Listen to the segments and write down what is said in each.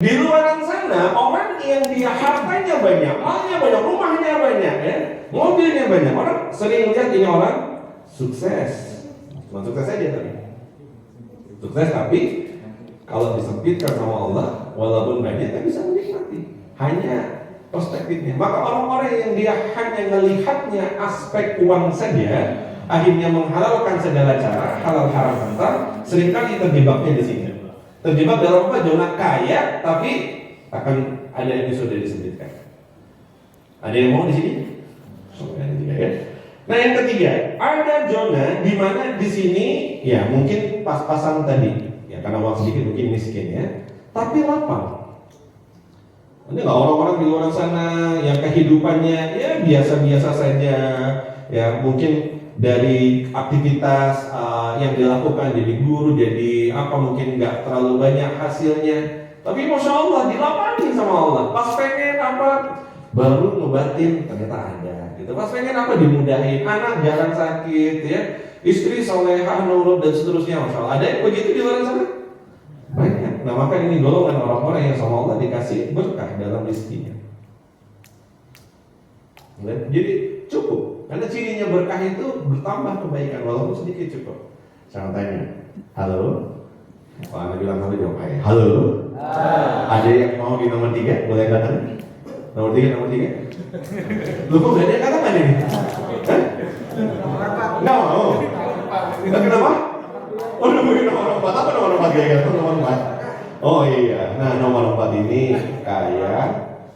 Di luar sana orang yang dia hartanya banyak, malnya banyak, rumahnya banyak, ya, mobilnya banyak, orang sering lihat ini orang sukses. Cuma sukses aja tadi. Sukses tapi kalau disempitkan sama Allah, walaupun banyak, tak bisa menikmati. Hanya perspektifnya. Maka orang-orang yang dia hanya melihatnya aspek uang saja, akhirnya menghalalkan segala cara, halal haram antar, seringkali terjebaknya di sini. Terjebak dalam apa? Zona kaya, tapi akan ada yang sudah disebutkan. Ada yang mau di sini? Ya. Nah yang ketiga, ada zona di mana di sini ya mungkin pas-pasan tadi, ya karena uang sedikit mungkin miskin ya, tapi lapang. Ini nggak orang-orang di luar sana yang kehidupannya ya biasa-biasa saja, ya mungkin dari aktivitas yang dilakukan jadi guru, jadi apa mungkin nggak terlalu banyak hasilnya, tapi masya Allah dilapangin sama Allah. Pas pengen apa baru ngobatin ternyata ada, gitu. Pas pengen apa dimudahin, anak jarang sakit, ya istri solehah nurut dan seterusnya, masya Allah. Ada yang begitu di luar sana? Banyak. Nah maka ini golongan orang-orang yang sama Allah dikasih berkah dalam rezekinya. Jadi cukup, karena cirinya berkah itu bertambah kebaikan walaupun sedikit cukup. Saya tanya, halo? Kalau Anda bilang halo jawab aja. Halo? Ada yang mau di nomor 3? Boleh katakan? Nomor 3? Lu kok gak ada yang katakan ini? Hah? Nggak mau? Kenapa? Oh nemuin nomor 4, apa nomor 4 kayaknya? Nomor 4. Oh iya, nah nomor 4 ini kaya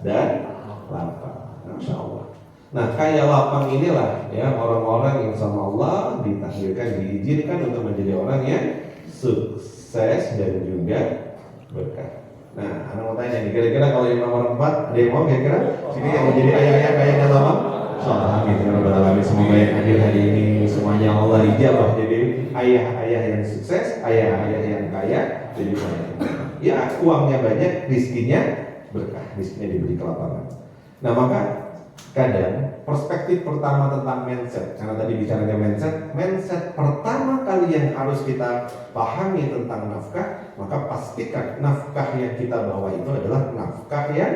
dan lapang. Masya Allah. Nah kaya lapang inilah ya orang-orang yang sama Allah ditakdirkan, diizinkan untuk menjadi orang yang sukses dan juga berkah. Nah, anak mau tanya nih, kira-kira kalau yang nomor 4 ada yang mau kira-kira? Sini yang menjadi ayah-ayah kaya dan lapang? Amin ya rabbal alamin. Semoga yang hadir hari ini semuanya Allah ijabah jadi ayah-ayah yang sukses, ayah-ayah yang kaya, jadi banyak. Ya uangnya banyak, rizkinya berkah, rizkinya diberi kelapangan. Nah maka kadang perspektif pertama tentang mindset, karena tadi bicaranya mindset pertama kali yang harus kita pahami tentang nafkah, maka pastikan nafkah yang kita bawa itu adalah nafkah yang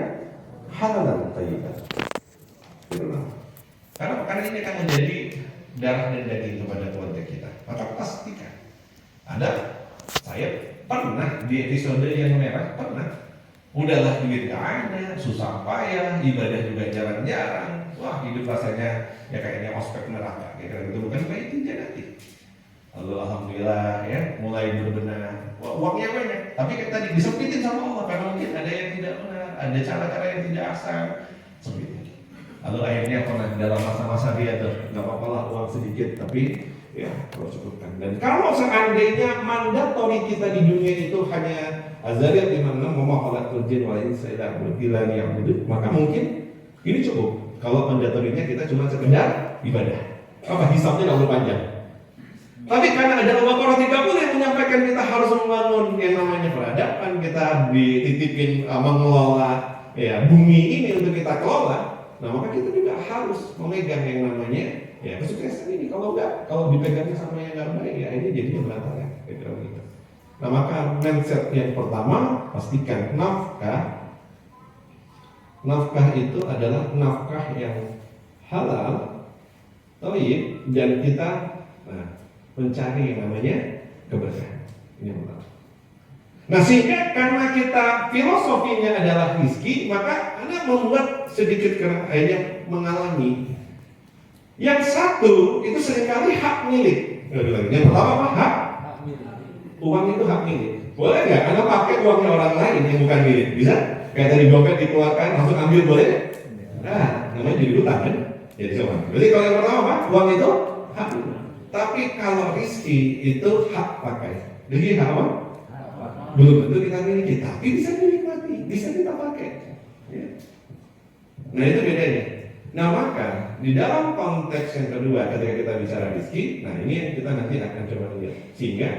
halal dan thayyibah. Karena ini akan menjadi darah dan daging kepada keluarga kita. Maka pastikan. Saya pernah di episode yang merah, udahlah duit gak ada, susah payah, ibadah juga jarang-jarang. Wah hidup rasanya ya kayaknya ospek neraka. Gitu bukan baik tidak nanti. Lalu alhamdulillah ya mulai berbenah. Wah, uangnya banyak, tapi kayak tadi disempitin sama Allah karena mungkin ada yang tidak benar, ada cara-cara yang tidak asal. Sempitin. Lalu akhirnya pernah dalam masa-masa dia tuh nggak apa-apa lah uang sedikit, tapi ya kalau cukupkan. Dan kalau seandainya mandatori kita di dunia itu hanya Azariyat 56 ngomong alat turjin walain saya berbilang yang hidup, maka mungkin ini cukup. Kalau mandatorinya kita cuma sekedar ibadah, apa hisabnya terlalu panjang. Tapi karena ada Al-Baqarah 30 yang menyampaikan kita harus membangun yang namanya peradaban, kita dititipin mengelola ya bumi ini untuk kita kelola. Nah maka kita juga harus memegang yang namanya ya kesuksesan ini. Kalau enggak, kalau dipegangnya sama yang nggak baik ya ini jadinya berantakan. Gitu. Nah maka mindset yang pertama pastikan nafkah itu adalah nafkah yang halal, thayyib, dan kita mencari yang namanya keberkahan. Ini yang pertama. Nah sehingga karena kita filosofinya adalah rizki, maka Anda membuat sedikit akhirnya mengalami. Yang satu itu seringkali hak milik. Yang pertama apa? Hak milik. Uang itu hak milik. Boleh nggak Anda pakai uangnya orang lain yang bukan milik? Bisa? Kayak tadi dompet dikeluarkan langsung ambil boleh? Nah, namanya jadi utang kan? Jadi coba. Jadi kalau yang pertama apa? Uang itu hak milik. Tapi kalau rizki itu hak pakai. Jadi hak apa? Belum tentu kita miliki, tapi bisa dinikmati, bisa kita pakai. Ya. Nah itu bedanya. Nah maka di dalam konteks yang kedua ketika kita bicara rezeki, nah ini yang kita nanti akan coba lihat. Sehingga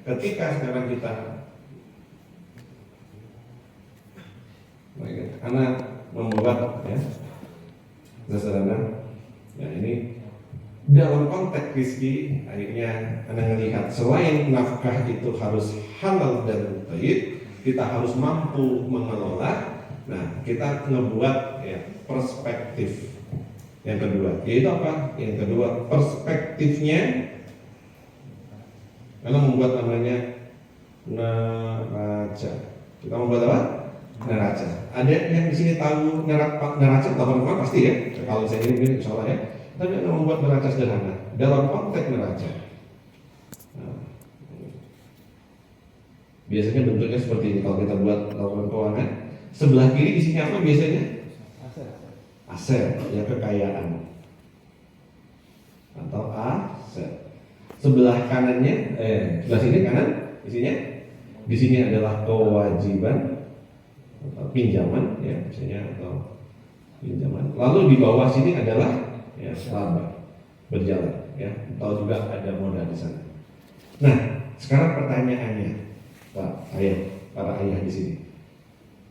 ketika sekarang kita anak membuat ya sederhana, nah ini dalam konteks rezeki akhirnya Anda melihat selain nafkah itu harus halal dan thayyib, kita harus mampu mengelola. Nah, kita ngebuat ya perspektif yang kedua. Yaitu apa? Yang kedua, perspektifnya karena membuat namanya neraca. Kita membuat apa? Neraca. Ada yang di sini tahu neraca? Teman-teman pasti ya. Kalau saya ini insya Allah ya. Tapi kita membuat neraca sederhana dalam konteks neraca. Nah, biasanya bentuknya seperti ini kalau kita buat laporan keuangan. Sebelah kiri isinya apa biasanya? Aset, ya kekayaan atau aset. Sebelah kanannya, sebelah sini kanan isinya. Di sini adalah kewajiban atau pinjaman, ya misalnya atau pinjaman. Lalu di bawah sini adalah ya laba berjalan, ya. Atau juga ada modal di sana. Nah, sekarang pertanyaannya, Pak Ayah, para ayah di sini.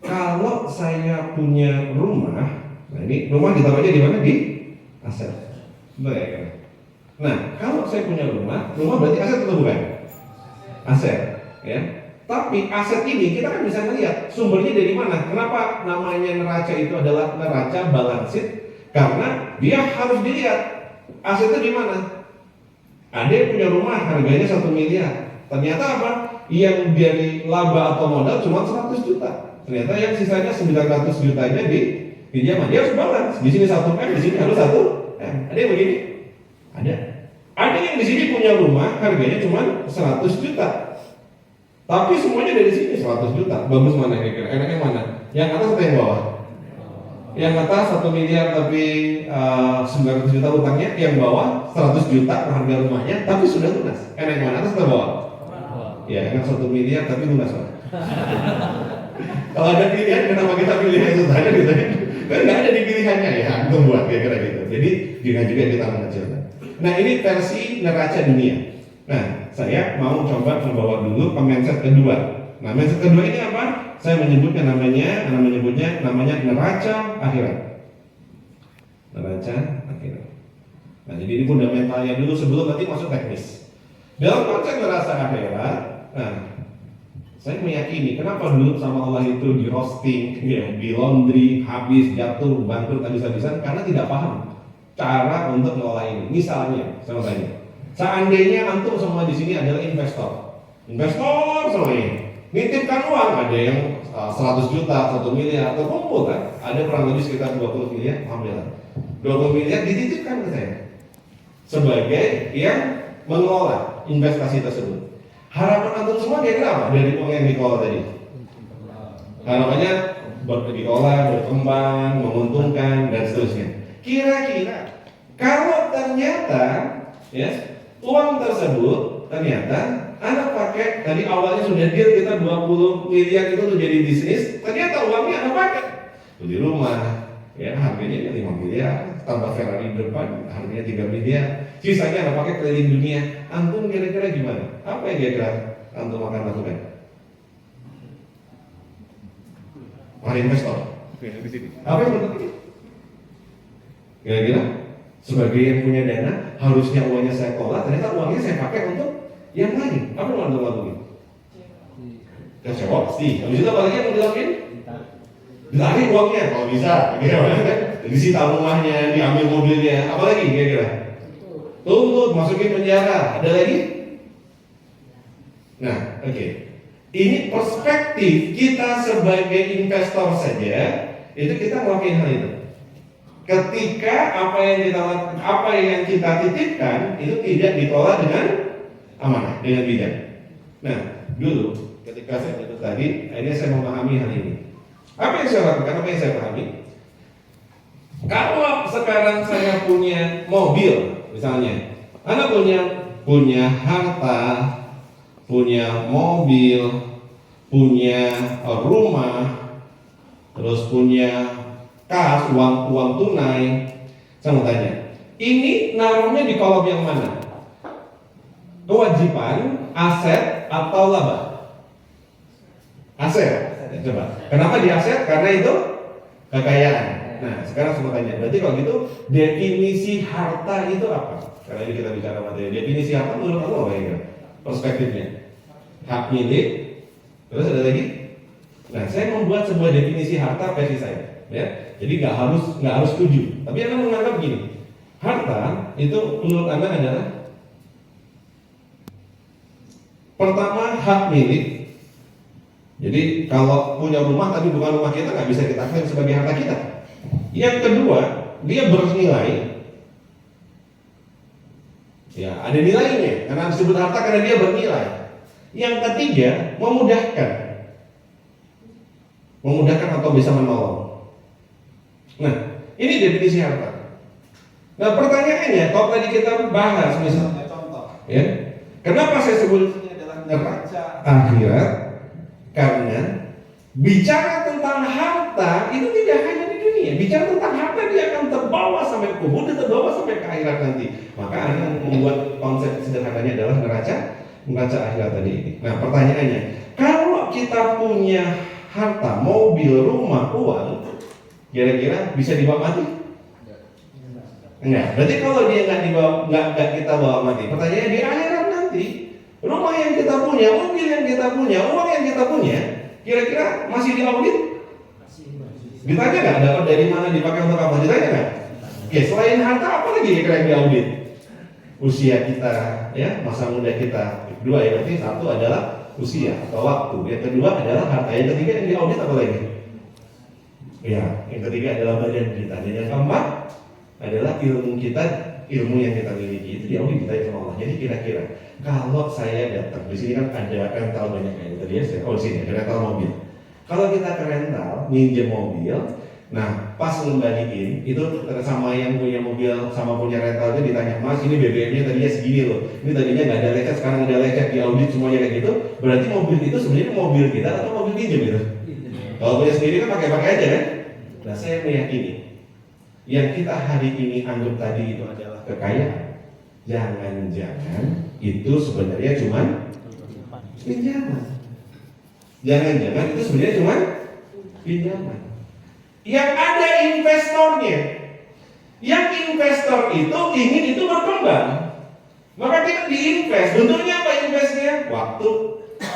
Kalau saya punya rumah, nah ini rumah ditaruhnya di mana? Di aset, betul ya? Nah, kalau saya punya rumah berarti aset atau bukan? Aset, ya. Tapi aset ini kita kan bisa melihat sumbernya dari mana. Kenapa namanya neraca itu adalah neraca balance sheet? Karena dia harus dilihat asetnya di mana. Ada yang punya rumah harganya 1 miliar. Ternyata apa? Yang dari laba atau modal cuma 100 juta. Ternyata yang sisanya 900 jutanya di pinjaman. Dia harus balance. Di sini 1 M, di sini harus 1 M. Ada yang begini? Ada. Ada yang di sini punya rumah harganya cuma 100 juta. Tapi semuanya dari sini 100 juta. Bagus mana kira-kira? Enaknya mana? Yang atas atau yang bawah? Yang atas 1 miliar tapi 900 juta utangnya. Yang bawah 100 juta harga rumahnya tapi sudah lunas. Enak yang mana? Atas atau bawah? Ya, enak 1 miliar tapi lunas Pak. Kalau ada pilihan, kenapa kita pilih yang itu saja gitu ya? Kan nggak ada di pilihannya ya, untuk buat kira-kira gitu. Jadi dengan juga kita mengecilkan. Nah ini versi neraca dunia. Nah saya mau coba membawa dulu ke mindset kedua. Nah mindset kedua ini apa? Saya menyebutnya namanya neraca akhirat. Neraca akhirat. Nah jadi ini fundamentalnya dulu sebelum nanti masuk teknis. Dalam konsep neraca akhirat, nah saya meyakini kenapa dulu sama Allah itu di roasting, ya, di laundry, habis, jatuh, bangkrut habis-habisan karena tidak paham cara untuk mengelola ini. Misalnya, saya mau tanya, seandainya antum semua di sini adalah investor semua ini, nitipkan uang, ada yang 100 juta, 1 miliar, atau kumpul kan, ada kurang lebih sekitar 20 miliar, alhamdulillah, 20 miliar dititipkan ke saya sebagai yang mengelola investasi tersebut. Harapan antum semua kira-kira apa dari uang yang dikelola tadi? Harapannya dikelola, berkembang, menguntungkan dan seterusnya. Kira-kira kalau ternyata ya uang tersebut ternyata Anda pakai tadi awalnya sudah deal kita 20 miliar itu tuh jadi bisnis, ternyata uangnya Anda pakai beli rumah, ya harganya 5 miliar, tambah Ferrari depan harganya 3 miliar, sisanya Anda pakai keliling dunia. Antum kira-kira gimana? Apa yang kira-kira antum akan lakukan? Para investor. Apa yang menurut ini? Kira-kira sebagai yang punya dana, harusnya uangnya saya kelola, ternyata uangnya saya pakai untuk yang lain. Apa yang antum lakukan? Ya sewa pasti. Habis itu apa lagi yang mau dilakukan? Ditarik uangnya kalau bisa, disita rumahnya, diambil mobilnya, apalagi kira-kira? Tuntut, masukin penjara, ada lagi? Nah, oke. Ini perspektif kita sebagai investor saja, itu kita ngelakuin hal itu. Ketika apa yang kita titipkan itu tidak dikelola dengan amanah, dengan bijak. Nah, dulu ketika saya itu tadi, akhirnya saya memahami hal ini. Apa yang saya lakukan? Apa yang saya pahami? Kalau sekarang saya punya mobil, misalnya, Anda punya harta, punya mobil, punya rumah, terus punya kas, uang tunai. Saya mau tanya, ini naruhnya di kolom yang mana? Kewajiban, aset, atau laba? Aset. Coba. Kenapa di aset? Karena itu kekayaan. Nah, sekarang saya mau tanya, berarti kalau gitu definisi harta itu apa? Karena ini kita bicara materi. Definisi harta menurut kamu apa ya? Perspektifnya. Hak milik. Terus ada lagi? Nah, saya membuat sebuah definisi harta versi saya, ya. Jadi nggak harus setuju. Tapi Anda menganggap gini, harta itu menurut Anda adalah pertama hak milik. Jadi kalau punya rumah tapi bukan rumah kita, nggak bisa kita klaim sebagai harta kita. Yang kedua, dia bernilai. Ya, ada nilainya. Karena disebut harta karena dia bernilai. Yang ketiga, memudahkan atau bisa menolong. Nah, ini definisi harta. Nah, pertanyaannya, kalau tadi kita bahas misalnya contoh, ya, kenapa saya sebut ini adalah neraca akhirat? Karena bicara tentang harta itu tidak hanya di dunia. Bicara tentang harta dia akan terbawa sampai ke kubur dan terbawa sampai ke akhirat nanti. Maka Anda membuat konsep sederhananya adalah neraca akhirat tadi ini. Nah, pertanyaannya, kalau kita punya harta, mobil, rumah, uang, kira-kira bisa dibawa mati? Enggak. Berarti kalau dia nggak kita bawa mati. Pertanyaannya di akhirat nanti, rumah yang kita punya, mobil yang kita punya, uang yang kita punya, kira-kira masih diaudit? Ditanya nggak? Dapat dari mana, dipakai untuk apa? Ditanya nggak? Oke, selain harta apa lagi kira-kira yang diaudit? Usia kita, ya, masa muda kita. Dua ya, berarti satu adalah usia atau waktu. Yang kedua adalah harta. Yang ketiga yang diaudit apa lagi? Ya, yang ketiga adalah badan kita. Dan yang keempat adalah ilmu kita, ilmu yang kita miliki itu diaudit kita sama Allah. Jadi kira-kira kalau saya datang di sini kan ada rental banyak kayak tadi ya. Oh, sini ada rental mobil. Kalau kita ke rental, minjem mobil, nah pas ngembaliin itu sama yang punya mobil sama punya rental itu ditanya, Mas ini BBM-nya tadinya segini loh, ini tadinya nggak ada lecet, sekarang ada lecet, diaudit semuanya kayak gitu. Berarti mobil itu sebenarnya mobil kita atau mobil pinjam gitu? Kalau punya sendiri kan pakai aja kan? Nah, saya meyakini yang kita hari ini anggap tadi itu adalah kekayaan, jangan-jangan itu sebenarnya cuma pinjaman. Jangan-jangan itu sebenarnya cuma pinjaman. Yang ada investornya. Yang investor itu ingin itu berkembang. Maka kita diinvest. Bentuknya apa investnya? Waktu.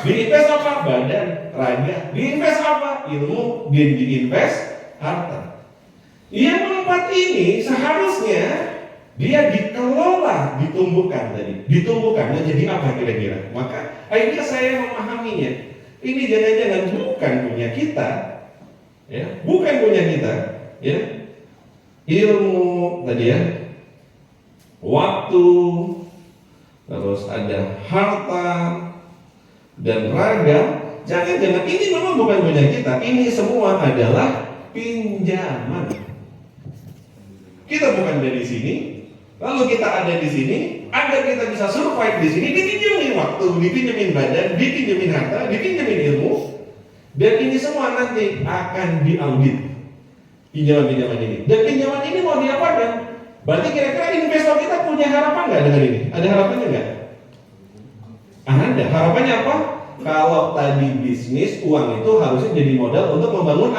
Diinvest apa? Badan, raga. Diinvest apa? Ilmu. Diinvest harta. Yang keempat ini seharusnya dia dikelola, ditumbuhkan tadi. Ditumbuhkan menjadi apa kira-kira? Maka akhirnya saya memahaminya. Ini jangan-jangan bukan punya kita, ya, bukan punya kita, ya. Ilmu tadi ya, waktu, terus ada harta dan raga. Jangan-jangan ini memang bukan punya kita. Ini semua adalah pinjaman. Kita bukan dari sini, lalu kita ada di sini, agar kita bisa survive di sini, dipinjemin waktu, dipinjemin badan, dipinjemin harta, dipinjemin ilmu, dan ini semua nanti akan diaudit pinjaman-pinjaman ini. Dan pinjaman ini mau diapakan? Berarti kira-kira investor kita punya harapan nggak dengan ini? Ada harapannya nggak? Ada. Harapannya apa? Kalau tadi bisnis, uang itu harusnya jadi modal untuk membangun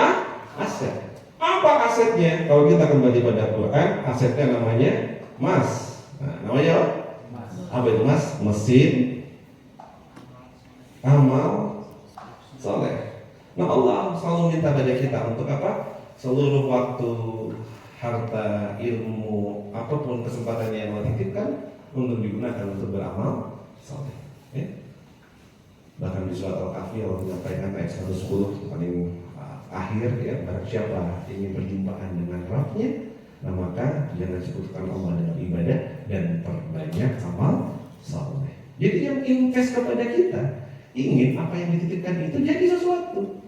aset. Apa asetnya? Kalau kita kembali pada Quran, asetnya namanya emas. Nah, namanya apa? Apa itu mas? Mesin amal soleh. Nah, Allah selalu minta pada kita untuk apa? Seluruh waktu, harta, ilmu, apapun kesempatannya yang Allah titipkan untuk digunakan untuk beramal soleh. Ya? Bahkan di surat Al-Kahfi Allah menyampaikan ayat 110 paling akhir, ya, barang siapa ingin berjumpaan dengan Rabbnya, nah maka jangan sekutukan Allah dalam ibadah dan perbanyak amal saleh. Jadi yang invest kepada kita ingin apa yang dititipkan itu jadi sesuatu.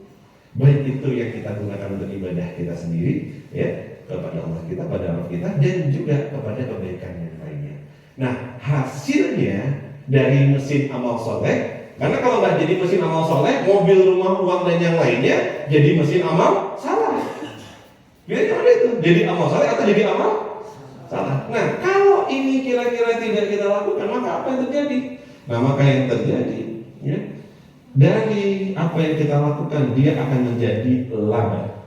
Baik itu yang kita gunakan untuk ibadah kita sendiri, ya, kepada Allah kita, pada Rabb kita, dan juga kepada kebaikan yang lainnya. Nah, hasilnya dari mesin amal soleh. Karena kalau nggak jadi mesin amal soleh, mobil, rumah, uang dan yang lainnya jadi mesin amal salah. Kira-kira itu jadi amal soleh atau jadi amal salah. Nah, kalau ini kira-kira tidak kita lakukan, maka apa yang terjadi? Nah, maka yang terjadi, ya, dari apa yang kita lakukan dia akan menjadi laba.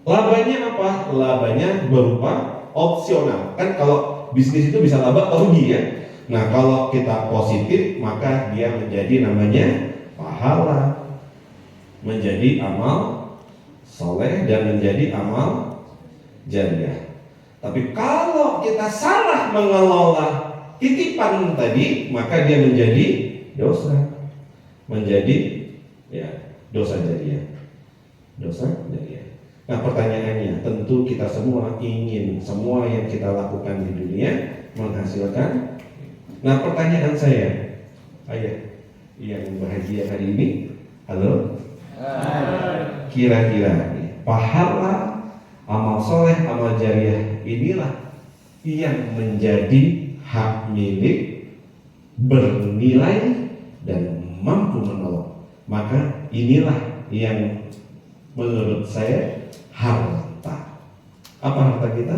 Labanya apa? Labanya berupa opsional. Kan kalau bisnis itu bisa laba atau rugi ya. Nah, kalau kita positif, maka dia menjadi namanya pahala. menjadi amal soleh dan menjadi amal jariah. Tapi kalau kita salah mengelola titipan tadi, maka dia menjadi dosa, menjadi dosa jariah. Dosa jariah. Nah, pertanyaannya, tentu kita semua ingin semua yang kita lakukan di dunia menghasilkan. Nah, pertanyaan saya, ayah yang bahagia hari ini, halo? Kira-kira pahala amal soleh, amal jariah inilah yang menjadi hak milik, bernilai dan mampu menolong. Maka inilah yang menurut saya harta. Apa harta kita?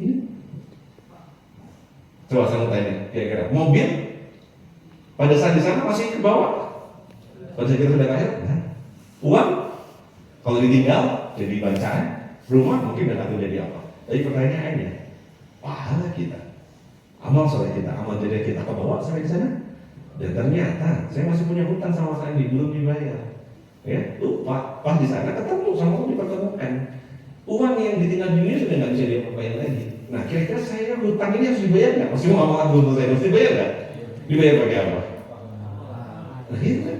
Ini. Coba saya tanya, kira-kira mobil pada saat di sana masih ke bawah? Pada saat kita sudah kaya? Nah. Uang kalau ditinggal jadi bancaan, rumah mungkin tidak tahu jadi apa. Tapi pertanyaannya, pahala kita, amal soleh kita, amal jariah kita ke bawah sampai di sana? Dan ternyata saya masih punya hutang sama Sandi, belum dibayar. Ya, lupa, pas di sana ketemu sama Allah, dipertemukan. Uang yang ditinggal dunia sudah nggak bisa diapa-apain lagi. Nah, kira-kira saya hutang ini harus dibayar nggak? Masih mau amalan dulu saya harus dibayar nggak? Dibayar pakai apa? Nah, itu kan.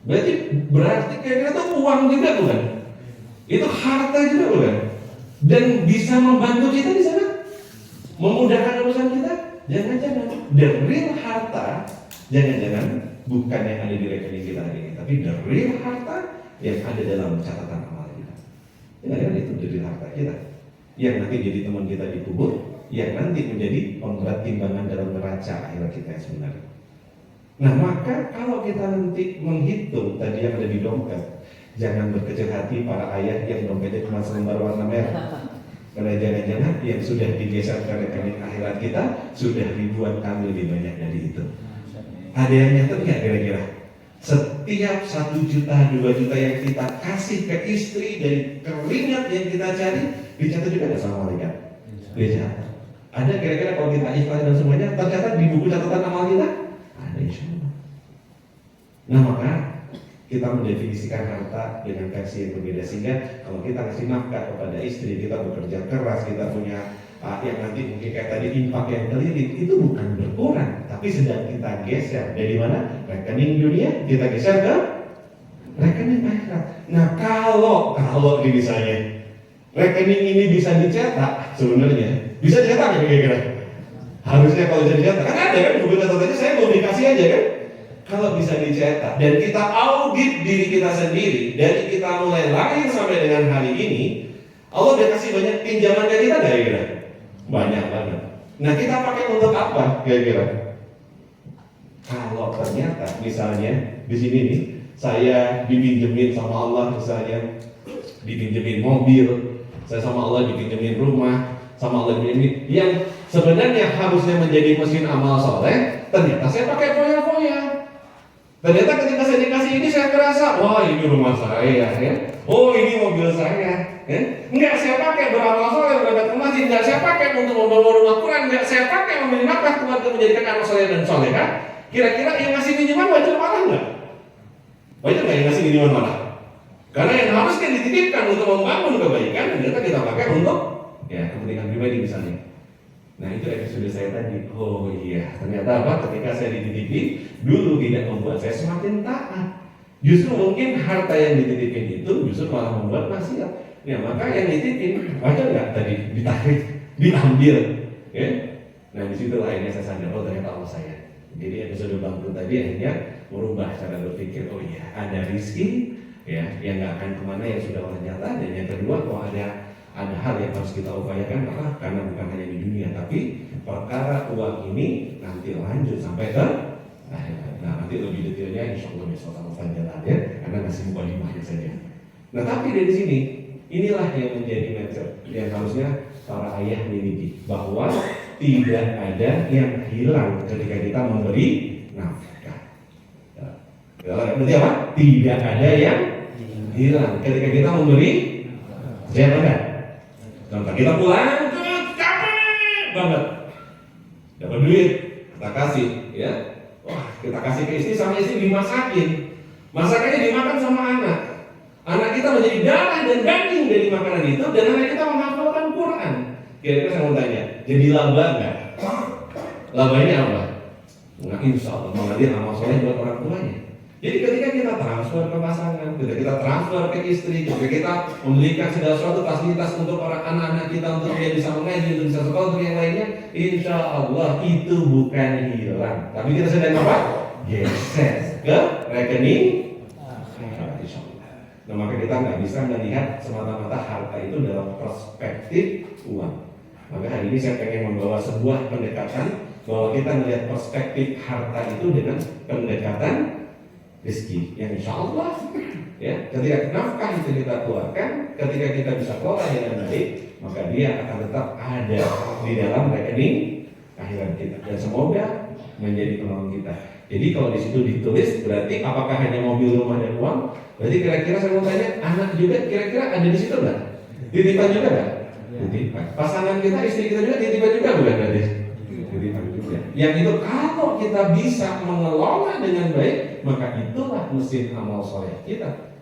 Berarti kira-kira itu uang juga bukan? Itu harta juga bukan? Dan bisa membantu kita di sana, memudahkan urusan kita. Jangan-jangan the real harta, jangan-jangan bukan yang ada di rekening kita hari ini, tapi the real harta yang ada dalam catatan amal kita. Jangan-jangan itu the real harta kita, yang nanti jadi teman kita di kubur, yang nanti menjadi pemberat timbangan dalam neraca akhirat kita yang sebenarnya. Nah, maka kalau kita nanti menghitung tadi yang ada di dompet, jangan berkecil hati para ayah yang dompetnya cuma selembar warna merah. Karena jangan-jangan yang sudah digeser ke rekening akhirat kita sudah ribuan kali lebih banyak dari itu. Ada yang nyatet nggak kira-kira? Setiap 1 juta, 2 juta yang kita kasih ke istri dari keringat yang kita cari, dicatat juga nggak sama malaikat? Dicatat. Ada kira-kira kalau kita ikhlas dan semuanya tercatat di buku catatan amal kita? Ada, insya Allah. Nah, maka kita mendefinisikan harta dengan versi yang berbeda, sehingga kalau kita kasih nafkah kepada istri, kita bekerja keras, kita punya yang nanti mungkin kayak tadi infak yang terlilit, itu bukan berkurang, tapi sedang kita geser dari mana? Rekening dunia kita geser ke rekening akhirat. Nah, kalau ini misalnya rekening ini bisa dicetak, sebenarnya bisa dicetak ya kira-kira? Harusnya kalau bisa dicetak, kan ada kan buku catatannya, saya mau dikasih aja kan? Kalau bisa dicetak dan kita audit diri kita sendiri dari kita mulai lahir sampai dengan hari ini, Allah udah kasih banyak pinjaman ke kita nggak kira-kira? Banyak banget. Nah, kita pakai untuk apa kira-kira? Kalau ternyata misalnya di sini nih, saya dipinjemin sama Allah, misalnya dipinjemin mobil, saya sama Allah dipinjemin rumah, sama Allah dipinjemin yang sebenarnya harusnya menjadi mesin amal soleh, ternyata saya pakai foya-foya. Ternyata ketika saya dikasih ini saya merasa, wah ini rumah saya ya, oh ini mobil saya ya. Enggak saya pakai beramal soleh, berangkat ke masjid, enggak saya pakai untuk membawa rumah Quran, enggak saya pakai membeli nafkah keluarga menjadikan amal soleh dan soleh kan. Kira-kira yang ngasih pinjaman wajar marah enggak? Wajar enggak yang ngasih pinjaman marah? Karena yang harusnya dititipkan untuk membangun kebaikan, ternyata kita pakai untuk ya kepentingan pribadi misalnya. Nah, itu episode saya tadi. Oh iya, ternyata apa? Ketika saya dititipi, dulu tidak membuat saya semakin taat. Justru mungkin harta yang dititipin itu justru malah membuat maksiat. Ya, maka yang dititipin, wajar nggak tadi ditarik, diambil? Ya? Nah, disitulah akhirnya saya sadar, oh ternyata Allah saya. Jadi episode bangkrut tadi akhirnya merubah cara berpikir. Oh iya, ada rizki, ya, yang nggak akan kemana yang sudah Allah nyata. Dan yang kedua, kalau ada hal yang harus kita upayakan, karena bukan hanya di dunia, tapi perkara uang ini nanti lanjut sampai ke akhirat. Nah, nanti lebih detailnya insya Allah besok sama Fajar ya, karena masih mukadimahnya saja. Nah, tapi dari sini inilah yang menjadi mindset yang harusnya para ayah miliki, bahwa tidak ada yang hilang ketika kita memberi nafkah. Berarti apa? Tidak ada yang hilang ketika kita memberi. Siapa enggak? Contoh, kita pulang, capek banget, dapat duit, kita kasih, ya, wah kita kasih ke istri, sama istri dimasakin, masakannya dimakan sama Anak kita menjadi darah dan daging dari makanan itu, dan anak kita menghafalkan Quran. Kira-kira saya mau tanya, jadi laba nggak? Laba ini apa? Nah, insya Allah mengalir amal soleh buat orang tuanya. Jadi ketika kita transfer ke pasangan, ketika kita transfer ke istri, ketika kita memberikan segala sesuatu fasilitas untuk orang anak-anak kita untuk dia bisa mengaji, untuk bisa sekolah, untuk yang lainnya, insya Allah itu bukan hilang, tapi kita sedang apa? Geser ke rekening. Insya Allah. Nah, maka kita nggak bisa melihat semata-mata harta itu dalam perspektif uang. Maka hari ini saya pengen membawa sebuah pendekatan bahwa kita melihat perspektif harta itu dengan pendekatan rezeki yang insya Allah ya, ketika nafkah itu kita keluarkan, ketika kita bisa kelola dengan baik, maka dia akan tetap ada di dalam rekening akhirat kita, dan semoga menjadi penolong kita. Jadi kalau di situ ditulis berarti apakah hanya mobil, rumah, dan uang? Berarti kira-kira saya mau tanya, anak juga kira-kira ada di situ nggak? Titipan juga nggak? Titipan. Pasangan kita, istri kita juga titipan juga bukan berarti? Titipan juga. Yang itu kalau kita bisa mengelola dengan baik, maka itulah mesin amal soleh kita.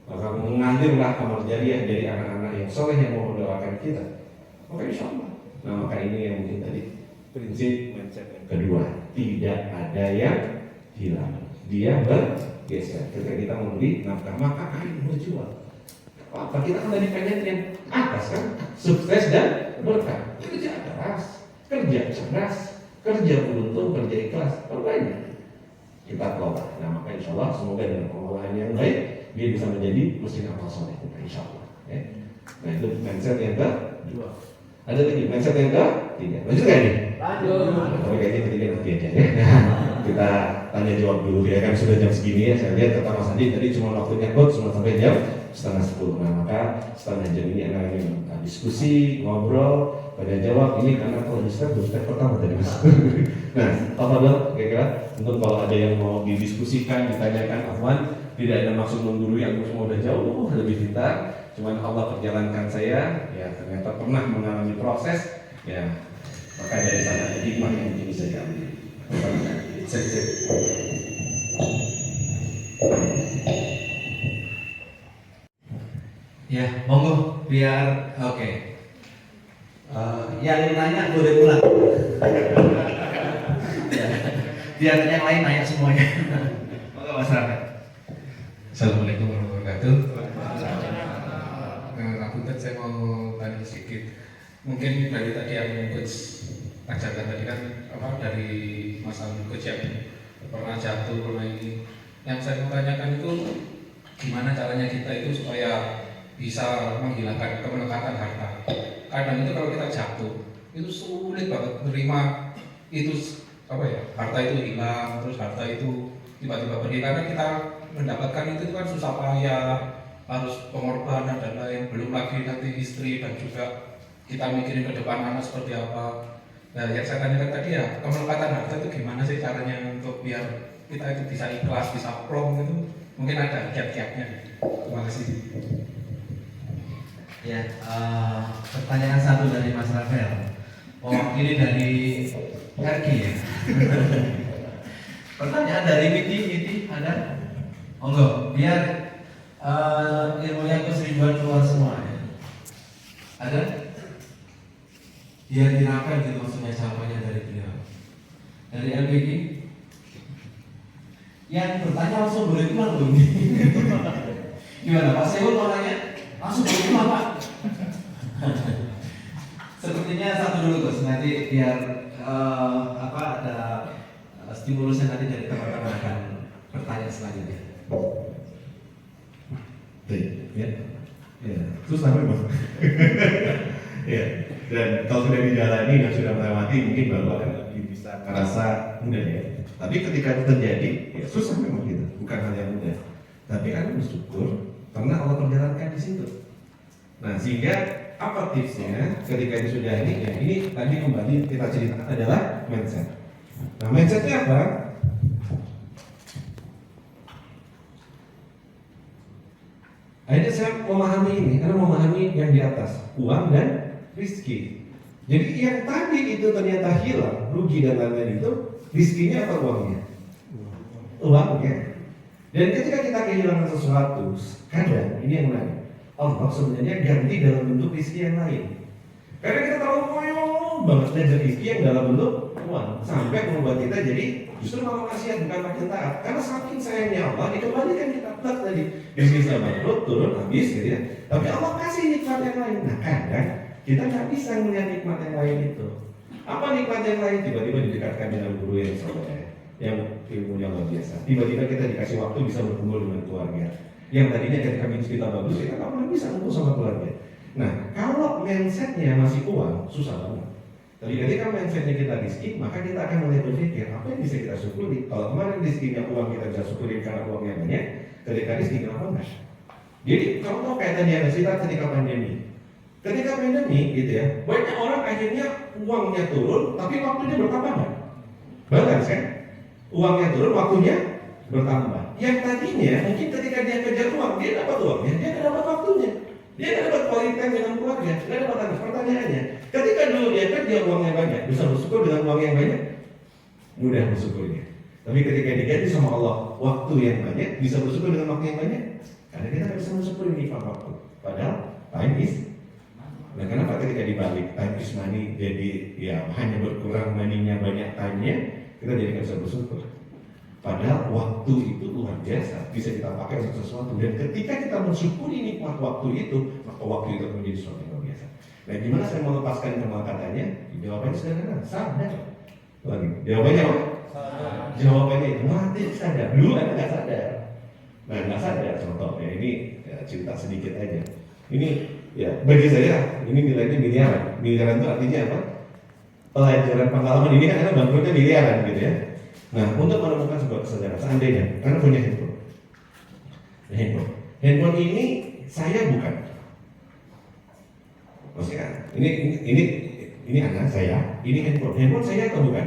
Maka mengalirlah amal jariah dari anak-anak yang soleh yang mau mendoakan kita. Maka insya Allah. Nah, maka ini yang mungkin tadi prinsip mindset yang kedua, tidak ada yang hilang. Dia bergeser. Ketika kita memberi nafkah, maka akan berjuang. Apa? Kita kan tadi pengen yang atas kan, sukses dan berkah. Kerja keras, kerja cerdas, kerja beruntung, kerja ikhlas, perbanyak. Kita kelola. Nah, maka insya Allah semoga dengan pengelolaan yang baik dia bisa menjadi mesin amal soleh kita, insya Allah. Ya. Nah, itu mindset yang kedua. Ada lagi mindset yang ketiga. Lanjut nggak nih? Lanjut. Tapi kayaknya ketiga nanti aja ya. Kita tanya jawab dulu ya, kan sudah jam segini ya. Saya lihat kata Mas Andi tadi cuma waktunya kok cuma sampai jam 9:30. Nah, maka setengah jam ini anak diskusi, ngobrol, tanya jawab. Ini karena kalau step pertama tadi Mas. Nah, apa dong kira-kira untuk kalau ada yang mau didiskusikan, ditanyakan, Afwan, tidak ada maksud menggurui, aku semua udah jauh lebih pintar. Cuman Allah perjalankan saya, ya ternyata pernah mengalami proses, ya maka dari sana ada hikmah yang mungkin bisa diambil. Ya, monggo biar oke. Yang nanya boleh pulang. Biar yang lain nanya semuanya. Monggo Mas Raffi. Assalamualaikum warahmatullahi wabarakatuh. Saya mau tanya sedikit. Mungkin dari tadi yang coach ajarkan tadi kan dari masa coach yang pernah jatuh, pernah ini. Yang saya mau tanyakan itu gimana caranya kita itu supaya bisa menghilangkan kemelekatan harta. Kadang itu kalau kita jatuh itu sulit banget menerima itu harta itu hilang, terus harta itu tiba-tiba pergi karena kita mendapatkan itu kan susah payah, harus pengorbanan dan lain, belum lagi nanti istri dan juga kita mikirin ke depan anak seperti apa. Nah, yang saya tanyakan tadi ya, kemelekatan harta itu gimana sih caranya untuk biar kita itu bisa ikhlas, bisa plong itu, mungkin ada kiat-kiatnya. Terima kasih. Ya, pertanyaan satu dari Mas Rafael, mewakili dari RG ya. Pertanyaan dari Miti ada? Monggo, biar ilmunya keseribuan keluar semua ya. Ada? Biar dirapel gitu maksudnya jawabannya dari beliau. Dari LBG yang bertanya langsung boleh pulang belum? Gimana Pak Seul mau nanya? Langsung boleh pulang Pak. Sepertinya satu dulu Gus, nanti biar ada stimulusnya nanti dari teman-teman akan bertanya selanjutnya. Ya, susah memang. Ya, dan kalau sudah dijalani dan sudah melewati, mungkin baru akan lebih bisa merasa mudah ya. Tapi ketika itu terjadi, ya susah memang gitu, bukan hal yang mudah. Tapi Anda bersyukur karena Allah perjalankan di situ. Nah, sehingga apa tipsnya ketika itu sudah ini? Ya, ini tadi kembali kita ceritakan adalah mindset. Nah, mindsetnya apa? Akhirnya saya memahami ini, karena memahami yang di atas, uang dan rizki. Jadi yang tadi itu ternyata hilang, rugi dan lain-lain itu, rizkinya apa uangnya? Uangnya. Dan ketika kita kehilangan sesuatu, kadang ini yang menarik, Allah sebenarnya ganti dalam bentuk rezeki yang lain. Karena kita terlalu koyo banget belajar rezeki yang dalam bentuk uang, sampai membuat kita jadi justru malah maksiat bukan makin taat. Karena saking sayangnya Allah dikembalikan kita plak tadi bisnisnya bangkrut, turun habis gitu ya. Tapi Allah kasih nikmat yang lain. Nah kadang kita nggak bisa melihat nikmat yang lain itu. Apa nikmat yang lain? Tiba-tiba didekatkan dengan guru yang soleh, yang ilmunya luar biasa. Tiba-tiba kita dikasih waktu bisa berkumpul dengan keluarga. Yang tadinya ketika bisnis kita bagus, kita nggak pernah bisa kumpul sama keluarga. Nah, kalau mindsetnya masih uang, susah banget. Tapi ketika mindsetnya kita rezeki, maka kita akan mulai berpikir apa yang bisa kita syukuri. Kalau kemarin rezekinya uang kita bisa syukuri karena uangnya banyak, ketika rezeki kenapa enggak? Jadi kalau tahu kayak tadi ada cerita ketika pandemi. Ketika pandemi gitu ya, banyak orang akhirnya uangnya turun, tapi waktunya bertambah nggak? Balance kan? Uangnya turun, waktunya bertambah. Yang tadinya mungkin ketika dia kejar uang, dia dapat uangnya, dia nggak dapat waktunya. Dia nggak dapat quality time dengan keluarga, nggak dapat apa. Pertanyaannya, ketika dulu dia kerja uangnya banyak, bisa bersyukur dengan uang yang banyak? Mudah bersyukurnya. Tapi ketika diganti sama Allah, waktu yang banyak, bisa bersyukur dengan waktu yang banyak? Karena kita nggak bisa bersyukur nikmat waktu. Padahal time is. Nah kenapa ketika dibalik time is money jadi ya hanya berkurang money-nya banyak time-nya, kita jadi nggak bisa bersyukur. Padahal waktu itu luar biasa, bisa kita pakai untuk sesuatu. Dan ketika kita mensyukuri nikmat waktu itu, maka waktu itu menjadi sesuatu yang luar biasa. Nah, gimana saya melepaskan kata-katanya? Jawabannya sederhana, sadar. Lagi, jawabannya apa? Sadar. Jawabannya itu mati sadar. Dulu Anda nggak sadar. Nah, nggak sadar. Contoh ya, ini ya, cerita sedikit aja. Ini ya bagi saya ini nilainya miliaran. Miliaran itu artinya apa? Pelajaran pengalaman ini kan karena bangkrutnya miliaran gitu ya. Nah, untuk menemukan sebuah kesadaran, seandainya karena punya handphone ini saya bukan. Maksudnya ini anak saya, ini handphone saya atau bukan?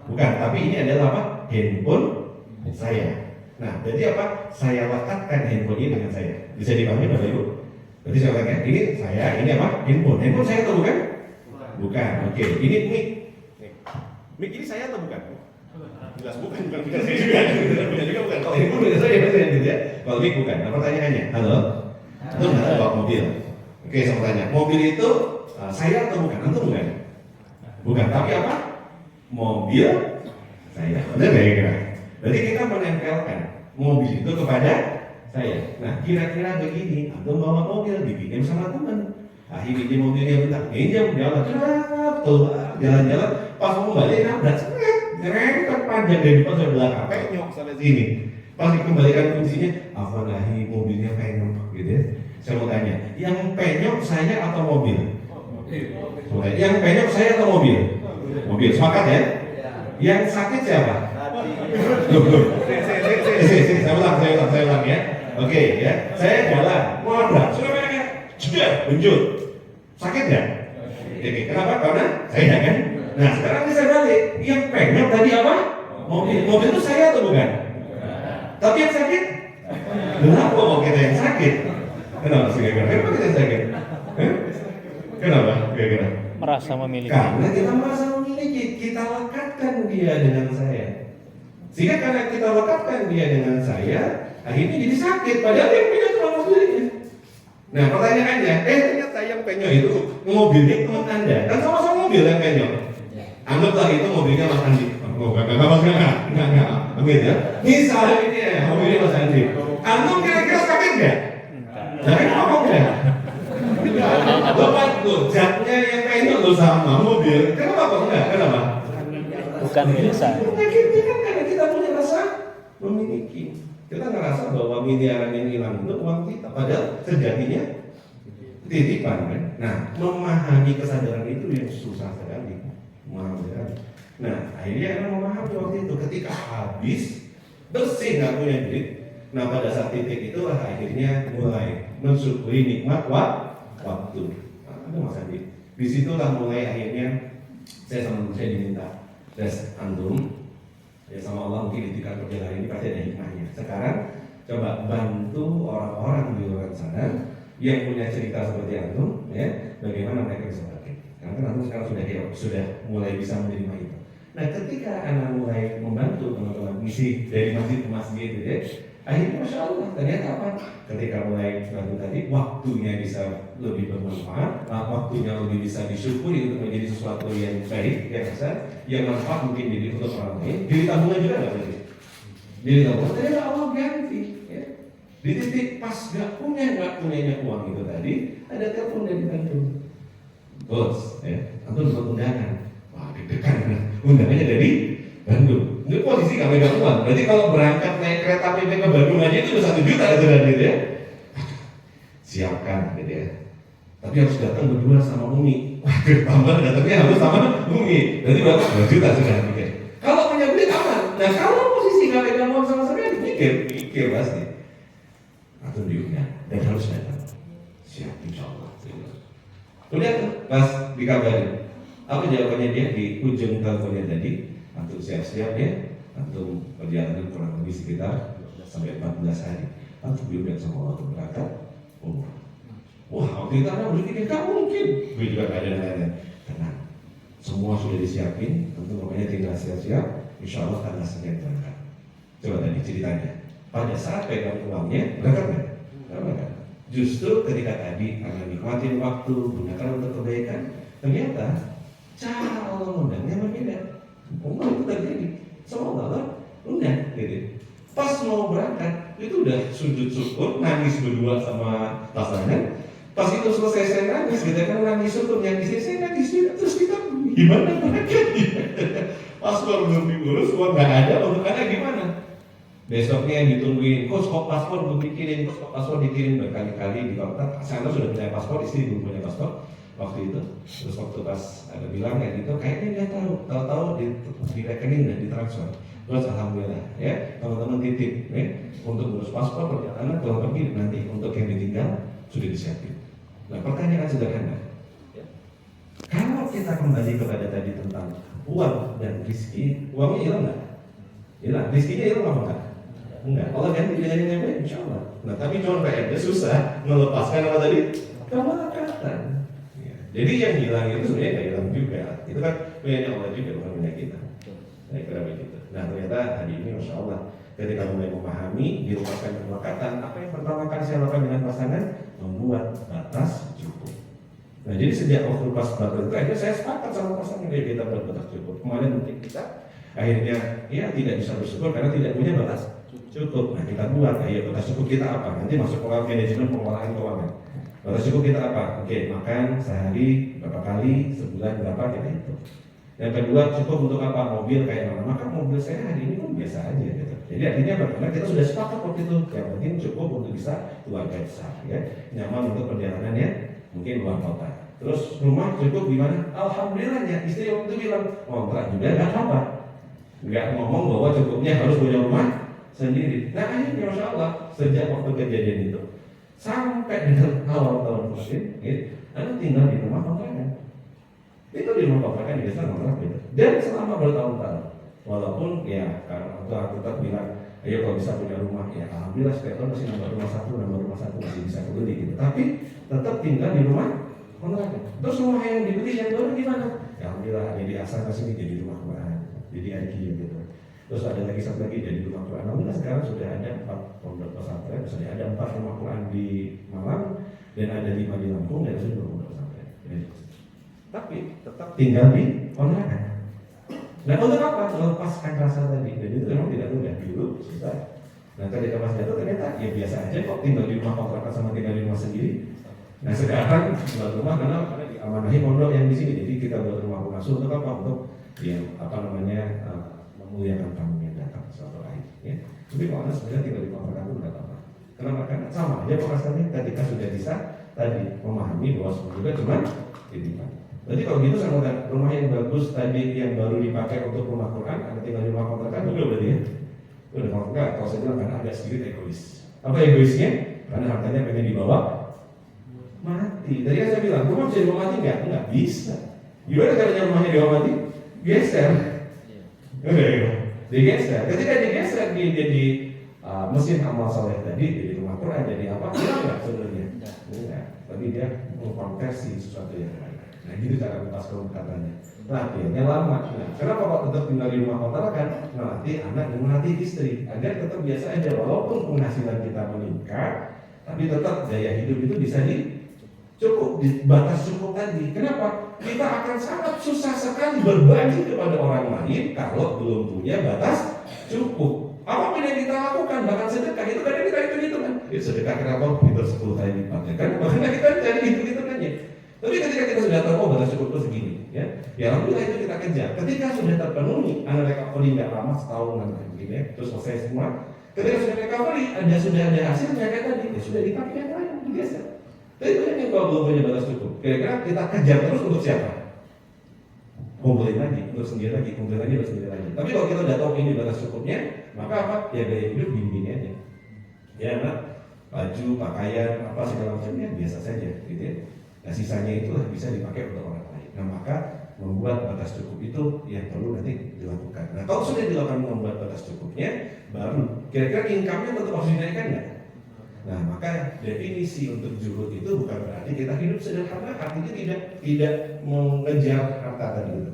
Bukan, tapi ini adalah apa? Handphone saya. Nah, jadi apa? Saya lekatkan handphone ini dengan saya. Bisa dipahami Bapak Ibu? Berarti saya lekatkan ini saya, ini apa? Handphone saya atau bukan? Bukan. Oke, ini mic ini saya atau bukan? Jelas bukan saya juga. Bukan juga bukan. Kalau handphone beda saya gitu ya. Kalau mic bukan. Nah pertanyaannya, halo? Itu nggak bawa mobil. Oke, saya mau tanya, mobil itu saya atau bukan? Atau bukan? Bukan, tapi apa? Mobil saya. Benar nggak kira? Berarti kita menempelkan mobil itu kepada saya. Nah, kira-kira begini, atau bawa mobil dipinjam sama teman. Akhirnya di mobilnya minta pinjam, jalan-jalan, pas mau balik nabrak, nyerempet panjang dari depan sampai belakang, penyok sampai sini. Pas dikembalikan kuncinya, apalagi mobilnya penyok, gitu ya. Saya mau tanya, yang penyok saya atau mobil? Yang penyok saya atau mobil? Mobil, sepakat ya? Yang sakit siapa? Saya ulang ya. Oke ya, saya jalan, nabrak, sudah benjut, sakit nggak? Oke, kenapa? Karena saya kan. Nah sekarang saya balik, yang penyok tadi apa? Mobil itu saya atau bukan? Tapi yang sakit? Kenapa kok kita yang sakit? Kenapa sih kira-kira? Kenapa kita yang sakit? Kenapa kira-kira? Merasa memiliki. Karena kita merasa memiliki, kita lekatkan dia dengan saya. Sehingga karena kita lekatkan dia dengan saya, akhirnya jadi sakit. Padahal yang punya cuma mobilnya. Nah pertanyaannya, ternyata yang penyok itu mobilnya teman Anda. Kan sama-sama mobil yang penyok. Anggaplah itu mobilnya Mas Andi. Enggak. Ambil ya. Misalnya ini ya, mobilnya Mas Andi. Antum kira-kira sakit nggak? Jangan ngomong nggak? Bapak tuh, jaknya yang penyok lo sama mobil. Kenapa kok enggak? Kenapa? Bukan milik saya. Akhirnya kan karena kita punya rasa memiliki. Kita ngerasa bahwa miliaran yang hilang itu uang kita. Padahal sejatinya titipan kan. Nah, memahami kesadaran itu yang susah sekali. Nah, akhirnya orang memahami waktu itu ketika habis bersih nggak punya duit. Nah, pada saat titik itulah akhirnya mulai mensyukuri nikmat waktu. Nah, ada Mas Andi. Disitulah mulai akhirnya saya diminta tes antum. Ya sama Allah mungkin ketika perjalanan ini pasti ada hikmahnya. Sekarang coba bantu orang-orang di luar sana yang punya cerita seperti antum, ya, bagaimana mereka bisa bangkit. Karena antum sekarang sudah mulai bisa menerima itu. Nah, ketika anak mulai membantu teman-teman misi dari masjid ke masjid, ya, Akhirnya Masya Allah, ternyata apa? Ketika mulai bantu tadi, waktunya bisa lebih bermanfaat, waktunya lebih bisa disyukuri untuk menjadi sesuatu yang baik, yang besar, yang manfaat mungkin jadi untuk orang lain. Jadi tabungan juga nggak boleh. Jadi tabungan ternyata Allah ganti. Ya. Di titik pas nggak punyanya uang itu tadi, ada telepon dari Bandung. Bos, ya, antum dapat undangan. Wah, deg-degan. Undangannya dari Bandung. Ini posisi nggak megang uang. Berarti kalau berangkat naik kereta api ke Bandung aja itu udah 1 juta gitu ya. Siapkan gitu ya. Tapi harus datang berdua sama Umi. Wah, tambah datangnya harus sama Umi. Berarti berapa? 2 juta sudah mikir. Kalau punya duit aman. Nah kalau posisi nggak megang uang sama sekali, mikir pasti. Atau diundang dan harus datang. Siap, insya Allah. Udah tuh, pas dikabarin. Apa jawabannya dia di ujung teleponnya tadi? Antum siap-siap ya, antum perjalanan kurang lebih sekitar 12 sampai 14 hari. Antum diundang sama Allah berangkat umrah. Wah, waktu itu anak berpikir gak mungkin. Gue juga gak ada lain-lain. Tenang, semua sudah disiapin. Tentu namanya tinggal siap-siap. Insya Allah tanggal Senin berangkat. Coba tadi ceritanya. Pada saat pegang uangnya berangkat nggak? Berangkat. Justru ketika tadi karena nikmatin waktu, gunakan untuk kebaikan, ternyata cara Allah undangnya berbeda. Umrah itu terjadi, semua Allah undang, gitu. Pas mau berangkat, itu udah sujud syukur, nangis berdua sama pasangan. Pas itu selesai saya nangis, kita kan nangis syukur, yang istri saya nangis juga. Terus kita gimana berangkat? Paspor belum diurus, uang nggak ada, untuk anak gimana? Besoknya ditungguin, kok paspor belum dikirim, kok paspor dikirim berkali-kali di kontak. Saya sudah punya paspor, istri belum punya paspor waktu itu. Terus waktu pas ada bilang kayak gitu, kayaknya dia tahu di rekening dan ditransfer. Terus alhamdulillah ya, teman-teman titip ya, untuk ngurus paspor perjalanan kalau pergi nanti untuk yang ditinggal sudah disiapin. Nah pertanyaan sederhana, ya. Kalau kita kembali kepada tadi tentang uang dan rezeki, uangnya hilang nggak? Hilang, rezekinya hilang apa enggak? Enggak. Allah ganti dengan yang baik, insya Allah. Nah tapi cuma PR-nya susah melepaskan apa tadi? Kemalakatan. Jadi yang hilang itu sebenarnya nggak hilang juga. Itu kan punyanya Allah juga, bukan punya kita. Nah, kira begitu. Nah ternyata hari ini Masya Allah, ketika mulai memahami, dilupakan kemalakatan, apa yang pertama kali saya lakukan dengan pasangan? Membuat batas cukup. Nah jadi sejak waktu pas batas itu, akhirnya saya sepakat sama pasangan, ya kita buat batas cukup. Kemarin mungkin kita akhirnya ya tidak bisa bersyukur karena tidak punya batas cukup. Nah kita buat, ya batas cukup kita apa? Nanti masuk manajemen pengelolaan keuangan. Batas cukup kita apa? Oke, makan sehari berapa kali, sebulan berapa, kita hitung. Yang kedua, cukup untuk apa? Mobil kayak mana? Maka mobil saya hari ini pun biasa aja gitu. Jadi artinya bagaimana kita sudah sepakat waktu itu. Yang penting cukup untuk bisa keluarga besar, ya. Nyaman untuk perjalanan ya, mungkin luar kota. Terus rumah cukup gimana? Alhamdulillahnya istri waktu itu bilang, kontrak juga nggak apa. Nggak ngomong bahwa cukupnya harus punya rumah sendiri. Nah akhirnya Masya Allah, sejak waktu kejadian itu sampai dengan awal tahun kemarin, gitu, Anda tinggal di rumah kontrakan. Itu di rumah kontrakan di desa kontrak gitu. Dan selama bertahun-tahun, walaupun ya karena orang tua tetap bilang, ayo kalau bisa punya rumah, ya alhamdulillah setiap tahun masih nambah rumah satu masih bisa kebeli gitu. Tapi tetap tinggal di rumah kontrakan. Terus rumah yang dibeli yang baru gimana? Ya alhamdulillah jadi asal sini jadi rumah Quran, jadi IQ gitu. Terus ada lagi satu lagi jadi rumah Quran. Alhamdulillah sekarang sudah ada 4 pondok pesantren, sudah ada 4 rumah Quran di Malang dan ada 5 di Lampung dan sudah 2 pondok pesantren. Tapi tetap tinggal di kontrakan. Nah untuk apa? Melepaskan rasa tadi. Jadi itu memang tidak mudah dulu susah. Nah ketika Mas jatuh ternyata ya biasa aja kok tinggal di rumah kontrakan sama tinggal di rumah sendiri. Nah sekarang buat rumah karena diamanahi pondok yang di sini. Jadi kita buat rumah pengasuh untuk apa? Untuk ya apa namanya memuliakan tamu yang datang suatu hari. Ya. Tapi kalau Anda sebenarnya tinggal di kontrakan itu nggak apa-apa. Kenapa? Karena sama aja penghasilannya ketika sudah bisa tadi memahami bahwa semua juga cuma titipan. Jadi kalau gitu sama rumah yang bagus tadi yang baru dipakai untuk rumah Quran, Anda tinggal di rumah kontrakan udah berarti ya. Udah kalau enggak, kalau saya bilang karena agak sedikit egois. Apa egoisnya? Karena hartanya pengen dibawa mati. Tadi kan saya bilang, rumah bisa dibawa mati nggak? Nggak bisa. Gimana caranya rumahnya dibawa mati? Geser. Digeser. Ketika digeser dia jadi mesin amal soleh tadi, jadi rumah Quran, jadi apa? Hilang nggak sebenarnya? Enggak. Tapi dia mengkonversi sesuatu yang lain. Nah, gitu cara lepas pendekatannya. Latihannya lama. Nah, kenapa kok tetap tinggal di rumah kontrakan? Melatih anak dan melatih istri agar tetap biasa aja, walaupun penghasilan kita meningkat, tapi tetap gaya hidup itu bisa cukup, di batas cukup tadi. Kenapa? Kita akan sangat susah sekali berbagi kepada orang lain kalau belum punya batas cukup. Apapun yang kita lakukan, bahkan sedekah itu kadang kita hitung-hitungan. Sedekah kenapa? Itu 10 kali lipatnya kan? Makanya kita cari hitung-hitungannya. Tapi ketika kita sudah tahu batas cukup itu segini, ya alhamdulillah itu kita kejar. Ketika sudah terpenuhi, anak recovery nggak lama, setahunan begini ya, terus selesai semua. Ketika sudah recovery, sudah ada hasilnya kayak tadi, ya sudah dipakai yang lain, digeser. Tapi banyak yang kalau belum punya batas cukup, kira-kira kita kejar terus untuk siapa? Kumpulin lagi, untuk sendiri lagi, kumpulin lagi, untuk sendiri lagi. Tapi kalau kita udah tahu ini batas cukupnya, maka apa? Ya gaya hidup gini-gini aja. Ya nak, baju, pakaian, apa segala macamnya biasa saja, gitu ya. Nah sisanya itulah bisa dipakai untuk orang lain. Nah maka membuat batas cukup itu yang perlu nanti dilakukan. Nah kalau sudah dilakukan membuat batas cukupnya, baru kira-kira income-nya tetap harus dinaikkan nggak? Nah maka definisi untuk zuhud itu bukan berarti kita hidup sederhana, artinya tidak mengejar harta tadi itu.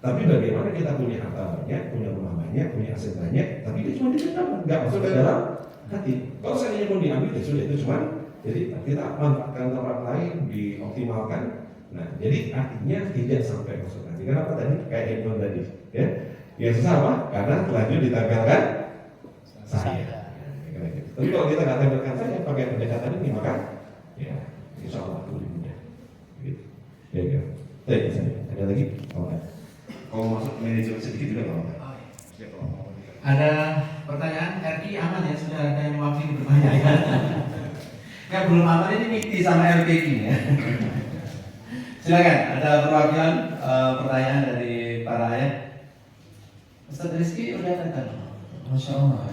Tapi bagaimana kita punya harta banyak, punya rumah banyak, punya aset banyak, tapi itu cuma dipendam, nggak masuk ke dalam hati. Kalau seandainya mau diambil ya sudah, itu cuma jadi kita manfaatkan tempat lain, dioptimalkan. Nah jadi artinya tidak sampai masuk hati. Kenapa tadi kayak Edmond tadi, ya? Yang susah apa? Karena terlanjur ditempelkan saya. Tapi kalau kita nggak tempelkan saja pakai pendekatan ini, maka ya insya Allah lebih mudah. Gitu. Ya. Baik, ada lagi? Oh, kalau masuk manajemen sedikit juga nggak apa-apa. Ada pertanyaan, RI aman ya? Sudah ada yang mewakili bertanya ya? Yang belum aman ini MITI sama LPG ya. Silakan, ada perwakilan pertanyaan dari para ayah. Ustaz Rizky udah datang. Masya Allah.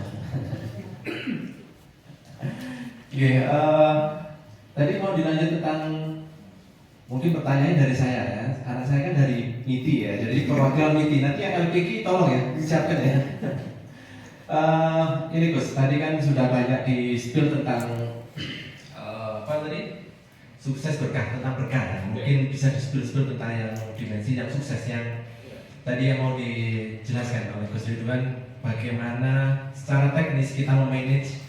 Oke, tadi mau dilanjut tentang mungkin pertanyaan dari saya ya, karena saya kan dari MITI ya, jadi perwakilan MITI. Nanti yang LPG tolong ya, disiapkan ya. Ini Gus, tadi kan sudah banyak di spill tentang apa tadi? Sukses berkah, tentang berkah ya. Mungkin bisa di spill tentang yang dimensi yang sukses yang tadi yang mau dijelaskan oleh Gus Ridwan, bagaimana secara teknis kita memanage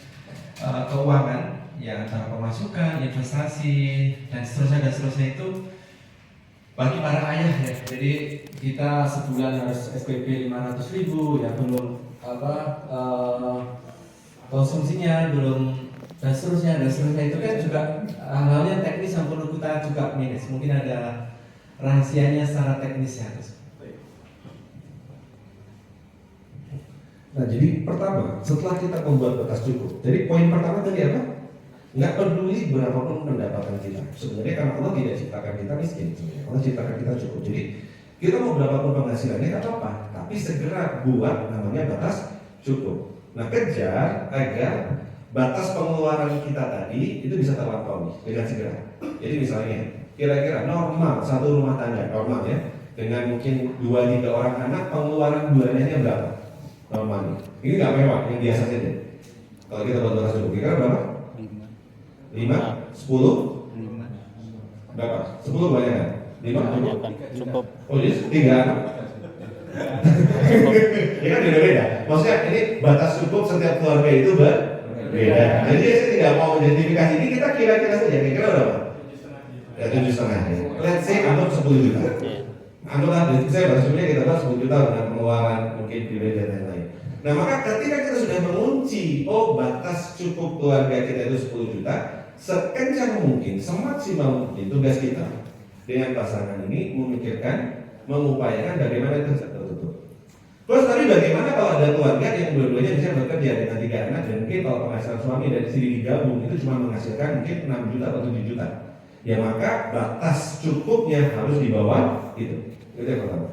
keuangan ya, antara pemasukan, investasi dan seterusnya itu bagi para ayah ya. Jadi kita sebulan harus SPP 500.000 ya, belum konsumsinya belum dan seterusnya itu kan juga hal-hal yang teknis yang perlu kita juga manage. Mungkin ada rahasianya secara teknis ya. Nah jadi pertama, setelah kita membuat batas cukup, jadi poin pertama tadi apa? Nggak peduli berapapun pendapatan kita. Sebenarnya karena Allah tidak ciptakan kita miskin, sebenarnya Allah ciptakan kita cukup. Jadi kita mau berapapun penghasilannya nggak apa-apa, tapi segera buat namanya batas cukup. Nah kejar agar batas pengeluaran kita tadi itu bisa terlampaui dengan segera. Jadi misalnya kira-kira normal satu rumah tangga normal ya, dengan mungkin 2-3 orang anak, pengeluaran bulanannya berapa? Normal. Ini nggak mewah, yang biasa saja. Kalau kita buat batas cukup, kira berapa? 5, 10? Berapa? 10 banyak kan? 5 cukup. Oh jadi 3 anak? Ini kan beda-beda. Maksudnya ini batas cukup setiap keluarga itu berbeda. Jadi saya tidak mau identifikasi ini, kita kira-kira saja. Kira-kira berapa? Ya 7,5. Let's say anggap 10 juta. Anggaplah, saya batas cukupnya kita bahas 10 juta dengan pengeluaran mungkin biaya dan lain-lain. Nah maka ketika kita sudah mengunci, oh batas cukup keluarga kita itu 10 juta, sekencang mungkin, semaksimal mungkin tugas kita dengan pasangan ini memikirkan, mengupayakan bagaimana itu tertutup. Terus tapi bagaimana kalau ada keluarga yang dua-duanya bisa bekerja dengan 3 anak dan mungkin kalau penghasilan suami dan istri digabung itu cuma menghasilkan mungkin 6 juta atau 7 juta. Ya maka batas cukupnya harus di bawah itu. Itu yang pertama.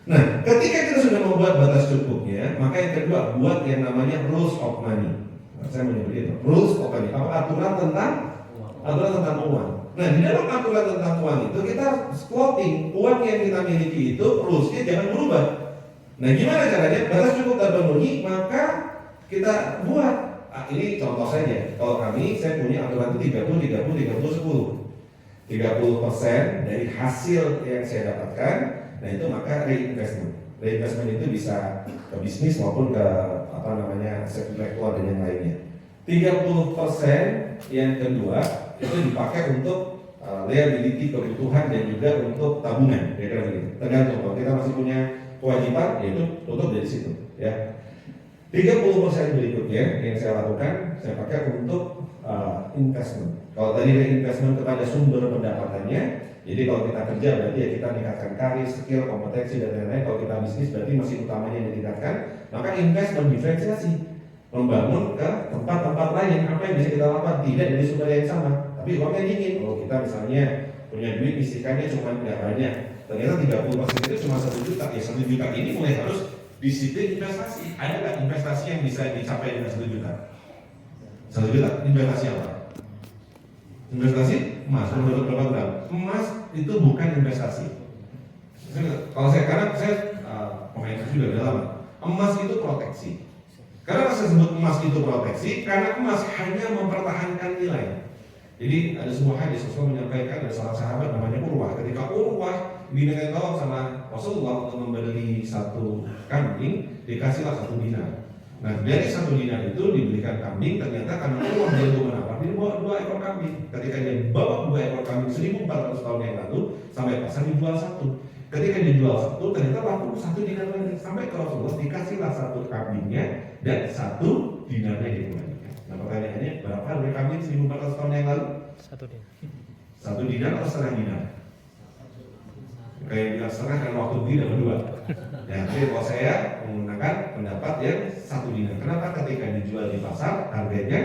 Nah, ketika kita sudah membuat batas cukupnya, maka yang kedua buat yang namanya rules of money. Nah, saya menyebut itu rules of money. Apa aturan tentang uang. Nah, di dalam aturan tentang uang itu kita plotting uang yang kita miliki itu rulesnya jangan berubah. Nah, gimana caranya? Batas cukup terpenuhi, maka kita buat. Ini contoh saja. Kalau kami, saya punya aturan itu 30, 30, 30, 10. 30% dari hasil yang saya dapatkan, nah itu maka reinvestment. Reinvestment itu bisa ke bisnis maupun ke aset intelektual dan yang lainnya. 30% yang kedua itu dipakai untuk liability kebutuhan dan juga untuk tabungan, kira-kira begitu. Tergantung, kalau kita masih punya kewajiban, yaitu tutup dari situ, ya. 30% berikutnya yang saya lakukan, saya pakai untuk investment. Kalau tadi investment kepada sumber pendapatannya, jadi kalau kita kerja berarti ya kita meningkatkan karir, skill, kompetensi dan lain-lain. Kalau kita bisnis berarti masih utamanya yang ditingkatkan. Maka invest mendiferensiasi, membangun ke tempat-tempat lain. Apa yang bisa kita lakukan tidak dari sumber yang sama, tapi uangnya dingin. Kalau kita misalnya punya duit isikannya cuma nggak banyak, ternyata 30% itu cuma 1 juta. Ya 1 juta ini mulai harus disiplin investasi. Ada nggak investasi yang bisa dicapai dengan 1 juta? 1 juta investasi apa? Investasi emas. Menurut berapa gram? Emas itu bukan investasi. Kalau karena saya pemain juga udah lama. Emas itu proteksi. Karena saya sebut emas itu proteksi karena emas hanya mempertahankan nilai. Jadi ada sebuah hadis Rasul menyampaikan ada seorang sahabat namanya Urwah. Ketika Urwah diminta tolong sama Rasulullah untuk membeli 1 kambing, dikasihlah 1 dinar. Nah dari 1 dinar itu dibelikan kambing, ternyata karena Urwah dia bermanfaat, dia bawa 2 ekor kambing. Ketika dia bawa 2 ekor kambing 1400 tahun yang lalu, sampai pasar dijual 1. Ketika dijual 1, ternyata laku 1 dinar lagi. Sampai ke Rasulullah dikasihlah 1 kambingnya dan 1 dinarnya dikembalikan. Nah pertanyaannya, berapa harga kambing 1400 tahun yang lalu? 1 dinar. 1 dinar atau setengah dinar? Kayak bilang setengah kan waktu beli dapat 2. Ya, tapi kalau saya menggunakan pendapat yang 1 dinar. Kenapa? Ketika dijual di pasar harganya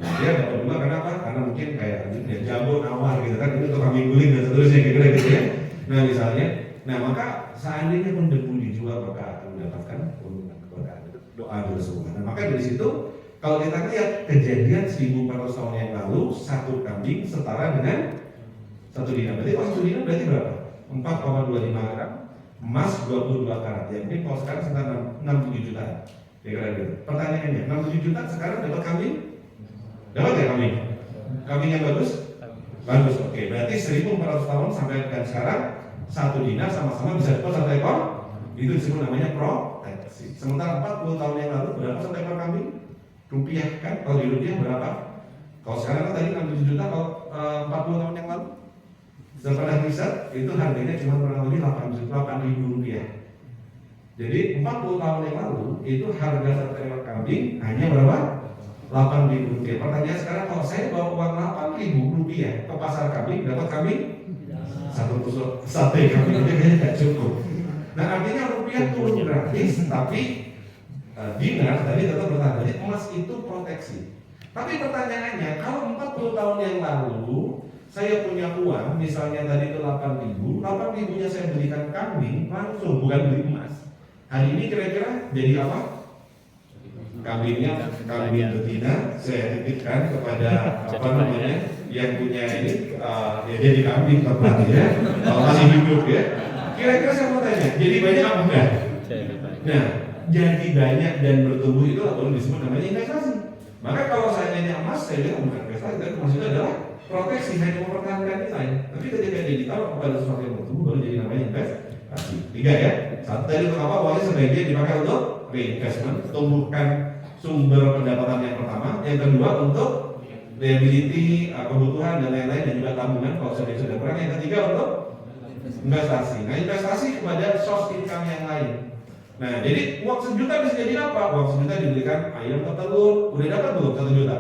dia dapat 2. Kenapa? Karena mungkin kayak jago, nawar gitu kan, ini untuk kambing guling dan seterusnya kira-kira gitu ya. Nah misalnya, nah maka seandainya pun debu dijual maka akan mendapatkan keuntungan kepada doa bersungguh. Nah maka dari situ kalau kita lihat kejadian 1400 tahun yang lalu 1 kambing setara dengan 1 dinar. Berarti kalau 1 dinar berarti berapa? 4,25 gram emas 22 karat. Ya mungkin kalau sekarang sekitar 67 juta. Kira-kira gitu. Pertanyaannya, 67 juta sekarang dapat kambing? Dapat ya kambing? Kambing yang bagus? Bagus. Oke, berarti 1400 tahun sampai dan sekarang 1 dinar sama-sama bisa dapat 1 ekor. Itu disebut namanya proteksi. Sementara 40 tahun yang lalu berapa 1 ekor kambing? Rupiah kan, kalau di rupiah berapa? Kalau sekarang kan tadi 67 juta, kalau 40 tahun yang lalu setelah riset itu harganya cuma kurang lebih 8.000 rupiah. Jadi 40 tahun yang lalu itu harga 1 ekor kambing hanya berapa? 8.000 rupiah. Pertanyaan sekarang, kalau saya bawa uang 8.000 rupiah ke pasar kambing, dapat kambing? 1 tusuk sate kambing itu kayaknya tidak cukup. Nah artinya rupiah turun gratis, tapi dinar tadi tetap bertahan. Jadi emas itu proteksi. Tapi pertanyaannya, kalau 40 tahun yang lalu saya punya uang, misalnya tadi itu 8.000 nya saya belikan kambing langsung, bukan beli emas. Hari ini kira-kira jadi apa? Kambingnya kambing betina, saya titipkan kepada yang punya ini, ya jadi kambing tepat ya, kalau masih hidup ya. Kira-kira saya mau tanya, jadi banyak apa enggak? Nah, jadi banyak dan bertumbuh itu baru disebut namanya investasi. Maka kalau seandainya emas, saya bilang bukan investasi, tapi maksudnya adalah proteksi, hanya mempertahankan nilai. Tapi ketika dia ditaruh kepada sesuatu yang bertumbuh, baru jadi namanya investasi. 3 ya. 1 tadi untuk apa? Uangnya sebaiknya dipakai untuk reinvestment, tumbuhkan sumber pendapatan yang pertama. Yang kedua untuk liability, kebutuhan dan lain-lain, dan juga tabungan kalau sudah kurang. Yang ketiga untuk investasi. Nah investasi kepada source income yang lain. Nah, jadi uang 1 juta bisa jadi apa? Uang 1 juta dibelikan ayam atau telur. Udah dapat belum 1 juta?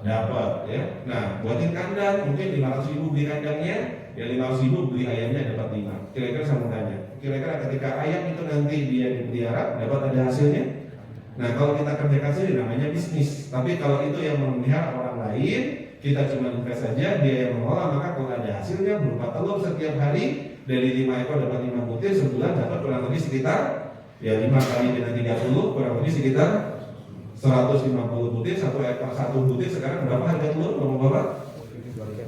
Dapat ya. Nah, buatin kandang, mungkin 500.000 beli kandangnya, ya 500.000 beli ayamnya dapat 5. Kira-kira saya mau tanya, kira-kira ketika ayam itu nanti dia dipelihara, dapat ada hasilnya? Nah, kalau kita kerjakan sendiri namanya bisnis. Tapi kalau itu yang memelihara orang lain, kita cuma invest saja, dia yang mengolah, maka kalau ada hasilnya berupa telur setiap hari, dari 5 ekor dapat 5 butir, sebulan dapat kurang lebih sekitar ya 5 kali dengan 30 kurang lebih sekitar 150 butir. 1 butir sekarang berapa harga telur Bapak-bapak?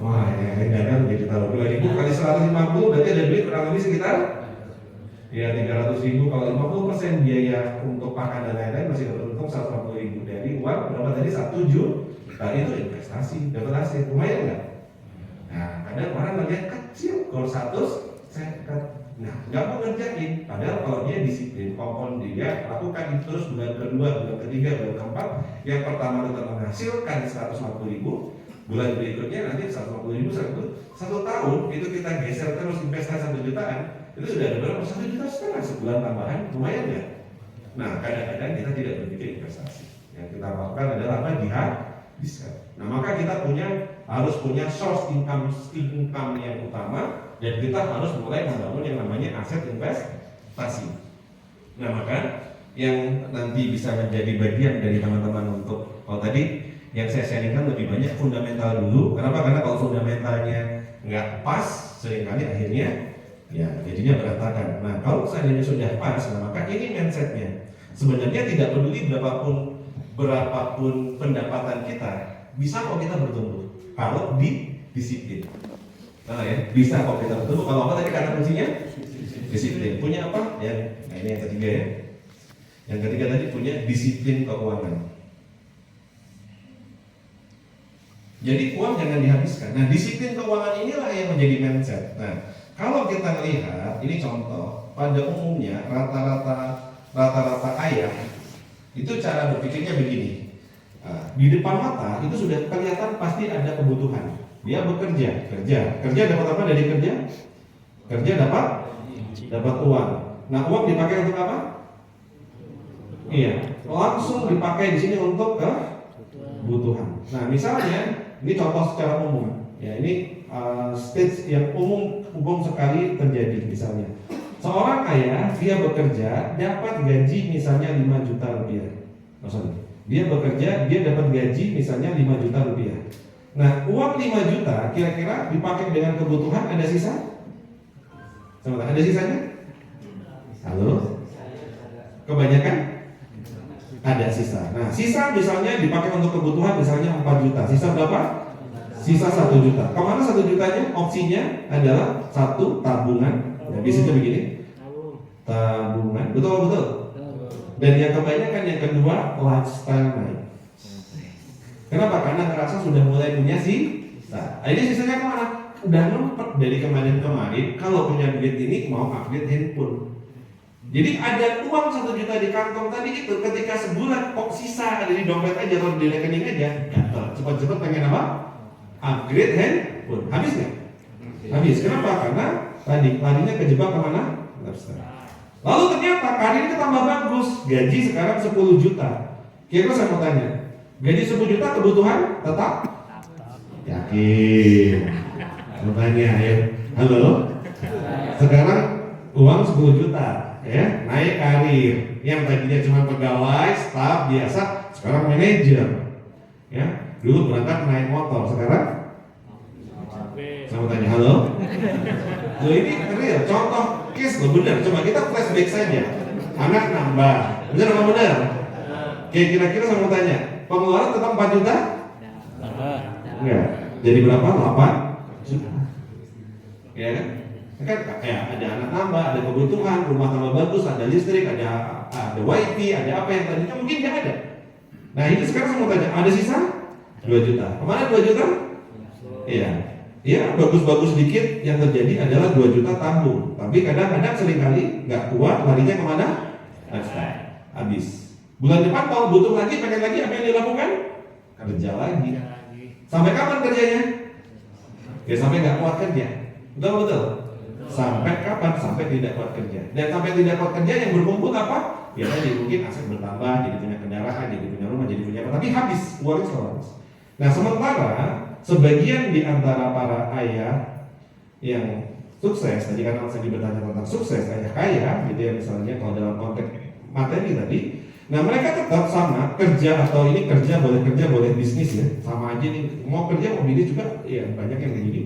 Wah ya kan jadi taruh 2.000 kali 150 berarti ada duit kurang lebih sekitar ya 300.000. Kalau 50% biaya untuk pakan dan lain-lain masih dapat untung 150.000 dari uang berapa tadi 1 juta. Nah itu investasi, dapat hasil lumayan nggak? Nah, kadang orang melihat kecil, goal 100 second. Nah, nggak mau ngerjain. Padahal kalau dia disiplin, kompon dia lakukan itu terus bulan kedua, bulan ketiga, bulan keempat. Yang pertama tetap menghasilkan 150.000, bulan berikutnya nanti 150.000, 1 tahun itu kita geser terus investasi 1 jutaan, itu sudah ada berapa? 1,5 juta sebulan tambahan, lumayan ya. Nah, kadang-kadang kita tidak berpikir investasi. Yang kita lakukan adalah apa? Dihabiskan. Nah, maka kita harus punya source income yang utama. Dan kita harus mulai membangun yang namanya aset investasi. Nah, maka yang nanti bisa menjadi bagian dari teman-teman untuk, kalau tadi yang saya sharingkan lebih banyak fundamental dulu. Kenapa? Karena kalau fundamentalnya nggak pas, seringkali akhirnya ya jadinya berantakan. Nah, kalau seandainya sudah pas, nah maka ini mindsetnya. Sebenarnya tidak peduli berapapun pendapatan kita, bisa kok kita bertumbuh kalau disiplin. Nah ya, bisa kok kita bertumbuh. Kalau apa tadi kata kuncinya? Disiplin. Punya apa? Nah ini yang ketiga ya. Yang ketiga tadi punya disiplin keuangan. Jadi uang jangan dihabiskan. Nah, disiplin keuangan inilah yang menjadi mindset. Nah, kalau kita lihat, ini contoh, pada umumnya rata-rata ayah itu cara berpikirnya begini. Nah, di depan mata itu sudah kelihatan pasti ada kebutuhan. Dia bekerja, kerja dapat apa dari kerja? Kerja dapat uang. Nah, uang dipakai untuk apa? Iya, langsung dipakai di sini untuk kebutuhan. Nah, misalnya ini contoh secara umum. Ya, ini stage yang umum sekali terjadi. Misalnya, seorang ayah dia bekerja dapat gaji misalnya 5 juta rupiah. Dia bekerja, dia dapat gaji misalnya 5 juta rupiah. Nah, uang 5 juta kira-kira dipakai dengan kebutuhan, ada sisa? Sebentar, ada sisanya? Halo? Kebanyakan? Ada sisa. Nah, sisa misalnya dipakai untuk kebutuhan misalnya 4 juta. Sisa berapa? Sisa 1 juta. Kemana 1 jutanya? Opsinya adalah 1 tabungan. Ya, biasanya begini. Tabungan. Betul. Dan yang kebanyakan yang kedua lifestyle naik. Kenapa? Karena ngerasa sudah mulai punya sisa. Nah, ini sisanya kemana? Udah numpet dari kemarin. Kalau punya duit ini mau upgrade handphone. Jadi ada uang 1 juta di kantong tadi itu, ketika sebulan kok sisa ada di dompet aja atau di rekening aja, gatel. Cepat-cepat pengen apa? Upgrade handphone. Habis nggak? Habis. Kenapa? Karena tadi larinya kejebak kemana? Lifestyle. Lalu ternyata karirnya tambah bagus, gaji sekarang 10 juta. Kira-kira saya mau tanya, gaji 10 juta kebutuhan tetap? Yakin? Mau tanya ya? Halo? Sekarang uang 10 juta, ya, naik karir. Yang tadinya cuma pegawai, staf biasa, sekarang manajer. Ya, dulu berangkat naik motor, sekarang? Saya mau tanya, halo? Loh, ini real, contoh case loh, benar. Coba kita flashback saja. Anak nambah, benar apa benar? Oke, kira-kira saya mau tanya, pengeluaran tetap 4 juta? Enggak. Jadi berapa? 8 juta. Ya kan? Kan ya, ada anak nambah, ada kebutuhan, rumah tambah bagus, ada listrik, ada wifi, ada apa yang tadinya mungkin nggak ada. Nah, itu sekarang saya mau tanya, ada sisa 2 juta. Kemana 2 juta? Iya. Ya, bagus-bagus dikit, yang terjadi adalah 2 juta tabung. Tapi kadang-kadang seringkali nggak kuat, larinya kemana? Lifestyle. Habis. Bulan depan kalau butuh lagi, pengen lagi, apa yang dilakukan? Kerja lagi. Sampai kapan kerjanya? Ya sampai nggak kuat kerja. Betul. Sampai kapan? Sampai tidak kuat kerja. Dan sampai tidak kuat kerja yang berkumpul apa? Ya tadi mungkin aset bertambah, jadi punya kendaraan, jadi punya rumah, jadi punya apa? Tapi habis, uangnya selalu habis. Nah, sementara sebagian di antara para ayah yang sukses, tadi kan saya bertanya tentang sukses, ayah kaya gitu ya misalnya kalau dalam konteks materi tadi. Nah, mereka tetap sama, kerja atau ini kerja boleh bisnis ya, sama aja nih, mau kerja mau bisnis juga, ya banyak yang kayak gini.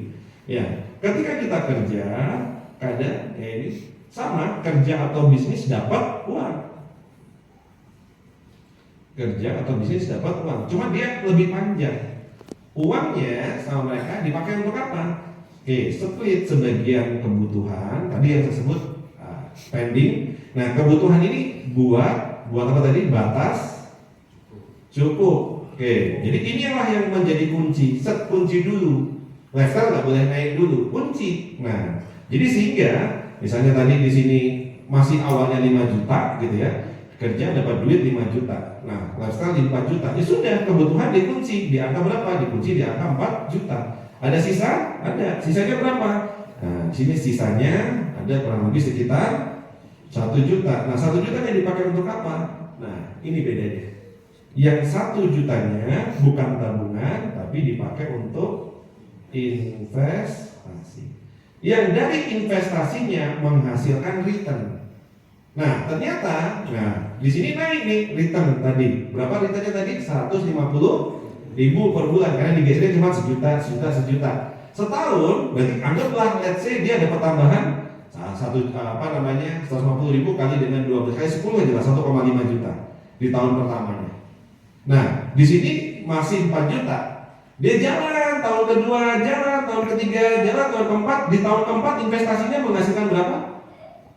Ya, ketika kita kerja, kadang ya ini sama, kerja atau bisnis dapat uang. Kerja atau bisnis dapat uang, cuma dia lebih panjang. Uangnya sama mereka dipakai untuk apa? Oke, split sebagian kebutuhan tadi yang saya sebut spending. Nah, kebutuhan ini buat apa tadi? Batas cukup. Oke, jadi inilah yang menjadi kunci. Set kunci dulu. Lifestyle nggak boleh naik dulu, kunci. Nah, jadi sehingga misalnya tadi di sini masih awalnya 5 juta gitu ya, kerja dapat duit 5 juta. Nah, lifestyle di 4 juta. Ya sudah, kebutuhan dikunci. Di angka berapa? Dikunci di angka 4 juta. Ada sisa? Ada. Sisanya berapa? Nah, di sini sisanya ada kurang lebih sekitar 1 juta. Nah, 1 jutanya dipakai untuk apa? Nah, ini bedanya. Yang 1 jutanya bukan tabungan, tapi dipakai untuk investasi. Yang dari investasinya menghasilkan return. Nah, ternyata, di sini naik nih return tadi. Berapa returnnya tadi? 150.000 per bulan. Karena digesernya cuma sejuta. Setahun, berarti anggaplah let's say dia dapat tambahan 150.000 kali dengan 12 kali 10 aja lah, 1,5 juta di tahun pertamanya. Nah, di sini masih 4 juta. Dia jalan tahun kedua, jalan tahun ketiga, jalan tahun keempat. Di tahun keempat investasinya menghasilkan berapa?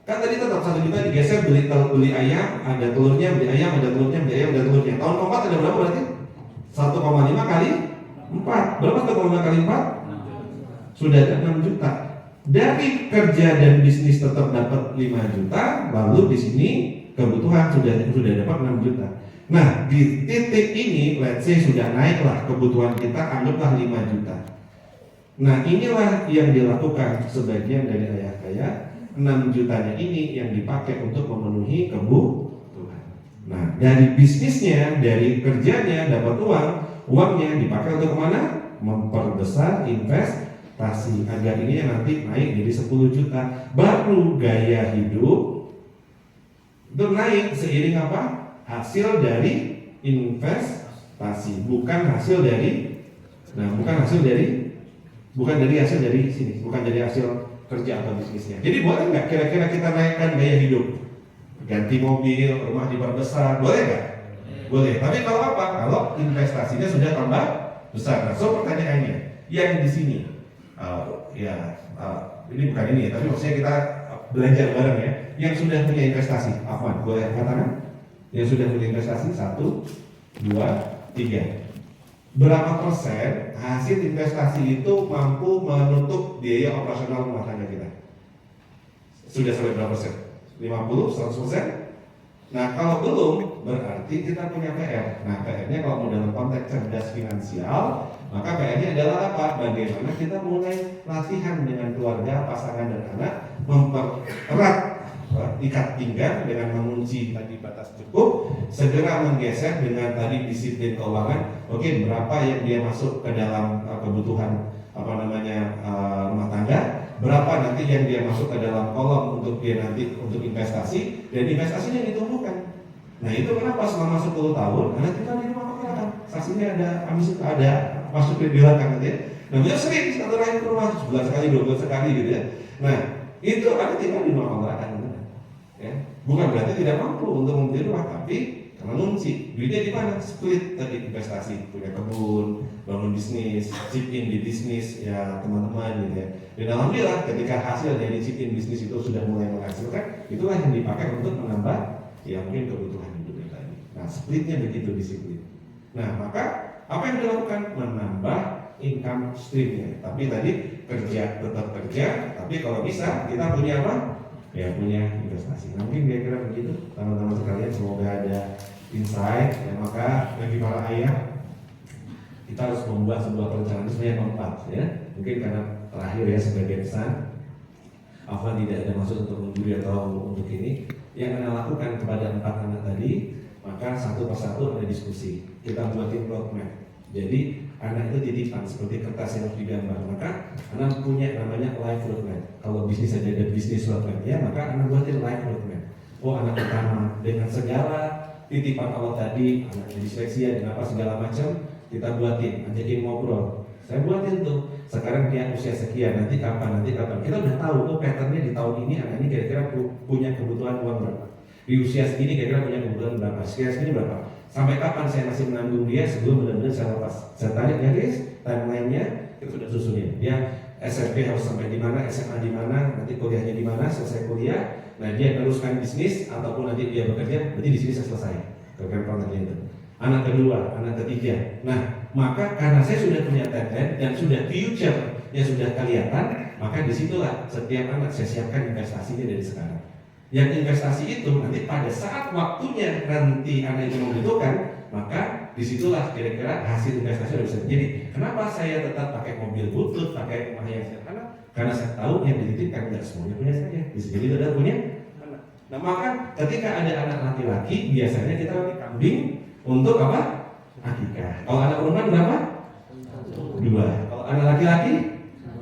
Kan tadi tetap 1 juta digeser beli ayam, ada telurnya, beli ayam, ada telurnya, beli ayam, ada telurnya. Tahun keempat ada berapa berarti? 1,5 kali 4. Berapa 1,5 kali 4? Sudah ada 6 juta. Dari kerja dan bisnis tetap dapat 5 juta, lalu di sini kebutuhan sudah dapat 6 juta. Nah, di titik ini let's say sudah naiklah kebutuhan kita, anggaplah 5 juta. Nah, inilah yang dilakukan sebagian dari ayah kaya. 6 jutanya ini yang dipakai untuk memenuhi kebutuhan. Nah, dari bisnisnya, dari kerjanya dapat uangnya dipakai untuk kemana? Memperbesar investasi agar ini nanti naik jadi 10 juta. Baru gaya hidup itu naik seiring apa? Hasil dari investasi, bukan hasil dari sini, bukan dari hasil kerja atau bisnisnya. Jadi boleh nggak kira-kira kita naikkan gaya hidup? Ganti mobil, rumah diperbesar, boleh nggak? Boleh. Tapi kalau apa? Kalau investasinya sudah tambah besar. Nah, so pertanyaannya, yang di sini, ini bukan ini ya, tapi maksudnya kita belajar bareng ya. Yang sudah punya investasi, apa? Boleh katakan? Yang sudah punya investasi 1, 2, 3. Berapa persen hasil investasi itu mampu menutup biaya operasional rumah tangga kita? Sudah sampai berapa persen? 50, 100%? Nah, kalau belum, berarti kita punya PR. Nah, PR-nya kalau mau dalam konteks cerdas finansial, maka PR-nya adalah apa? Bagaimana kita mulai latihan dengan keluarga, pasangan, dan anak, mempererat ikat pinggang dengan mengunci tadi batas cukup, segera menggeser dengan tadi disiplin keuangan. Oke, berapa yang dia masuk ke dalam kebutuhan rumah tangga, berapa nanti yang dia masuk ke dalam kolom untuk dia nanti untuk investasi, dan investasinya ditumbuhkan. Nah, itu kenapa selama 10 tahun anak kita di rumah kontrakan, saksinya ada masuk ke belakang gitu ya. Nah, beliau sering satu rahim ke rumah sebulan sekali, 2 bulan sekali gitu ya. Nah, itu ada tinggal di rumah kontrakan. Ya, bukan berarti tidak mampu untuk membeli rumah, tapi karena ngunci duitnya di mana? Split tadi investasi, punya kebun, bangun bisnis, chip in di bisnis ya teman-teman gitu ya. Dan alhamdulillah ketika hasil dari chip in bisnis itu sudah mulai menghasilkan, itulah yang dipakai untuk menambah ya mungkin kebutuhan hidup tadi. Nah, splitnya begitu disiplin. Nah, maka apa yang dilakukan? Menambah income streamnya. Tapi tadi kerja tetap kerja, tapi kalau bisa kita punya apa? Ya punya investasi. Nah, mungkin kira-kira begitu teman-teman sekalian, semoga ada insight ya. Maka bagi para ayah, kita harus membuat sebuah perencanaan sebenarnya 4 ya. Mungkin karena terakhir ya sebagai pesan, Afwan tidak ada maksud untuk menggurui atau untuk ini. Yang Anda lakukan kepada 4 anak tadi, maka satu persatu ada diskusi. Kita buatin roadmap. Jadi anak itu titipan seperti kertas yang harus digambar. Maka anak punya namanya life roadmap. Kalau bisnis saja ada bisnis roadmap ya, maka anak buatin life roadmap. Oh, anak pertama dengan segala titipan Allah tadi, anak disleksia dan apa segala macam, kita buatin, ajakin ngobrol. Saya buatin tuh. Sekarang dia usia sekian, nanti kapan. Kita udah tahu tuh patternnya di tahun ini anak ini kira-kira punya kebutuhan uang berapa. Di usia segini kira-kira punya kebutuhan berapa. Segini berapa. Sampai kapan saya masih menanggung dia sebelum benar-benar saya lepas. Saya tarik garis, timeline-nya itu sudah susunin. Dia SMP harus sampai di mana, SMA di mana, nanti kuliahnya di mana, selesai kuliah. Nah, dia teruskan bisnis ataupun nanti dia bekerja, berarti di sini saya selesai. Kira-kira kontennya itu. Anak kedua, anak ketiga. Nah, maka karena saya sudah punya timeline yang sudah future, yang sudah kelihatan, maka disitulah setiap anak saya siapkan investasinya dari sekarang. Yang investasi itu nanti pada saat waktunya nanti anak itu membutuhkan, maka disitulah kira-kira hasil investasi sudah bisa. Jadi kenapa saya tetap pakai mobil butut, pakai rumah yang sederhana? Karena saya tahu yang dititipkan tidak semuanya punya saya, bisa jadi tidak punya anak. Nah maka ketika ada anak laki-laki, biasanya kita beli kambing untuk apa? Akikah. Kalau anak perempuan berapa? 2. Kalau anak laki-laki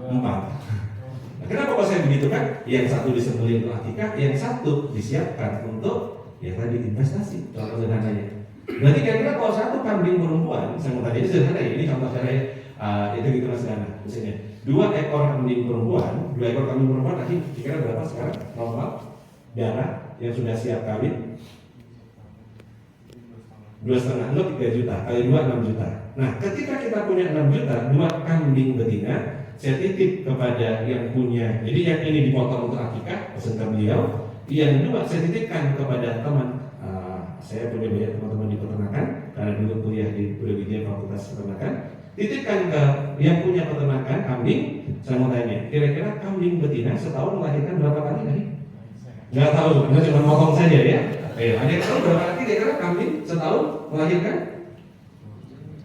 4. Nah, kenapa kalau saya begitu kan? Yang satu disembelih untuk akikah, yang satu disiapkan untuk ya tadi investasi. Contoh sederhananya. Berarti kira-kira kalau satu kambing perempuan, saya mau tanya ini sederhana ya, ini contoh saya itu gitu mas sederhana. Misalnya 2 ekor kambing perempuan, 2 ekor kambing perempuan tadi kira-kira berapa sekarang normal darah yang sudah siap kawin? 2,5 untuk 3 juta, kali 2 6 juta. Nah, ketika kita punya 6 juta, 2 kambing betina, saya titip kepada yang punya. Jadi yang ini dipotong untuk akikah, pesan beliau. Yang 2 saya titipkan kepada teman. Saya punya banyak teman-teman di peternakan, karena dulu kuliah di Brawijaya Fakultas Peternakan. Titipkan ke yang punya peternakan kambing. Saya mau tanya, kira-kira kambing betina setahun melahirkan berapa kali tadi? Nggak tahu, karena cuma motong saja ya. Ada yang tahu berapa kali kira-kira kambing setahun melahirkan?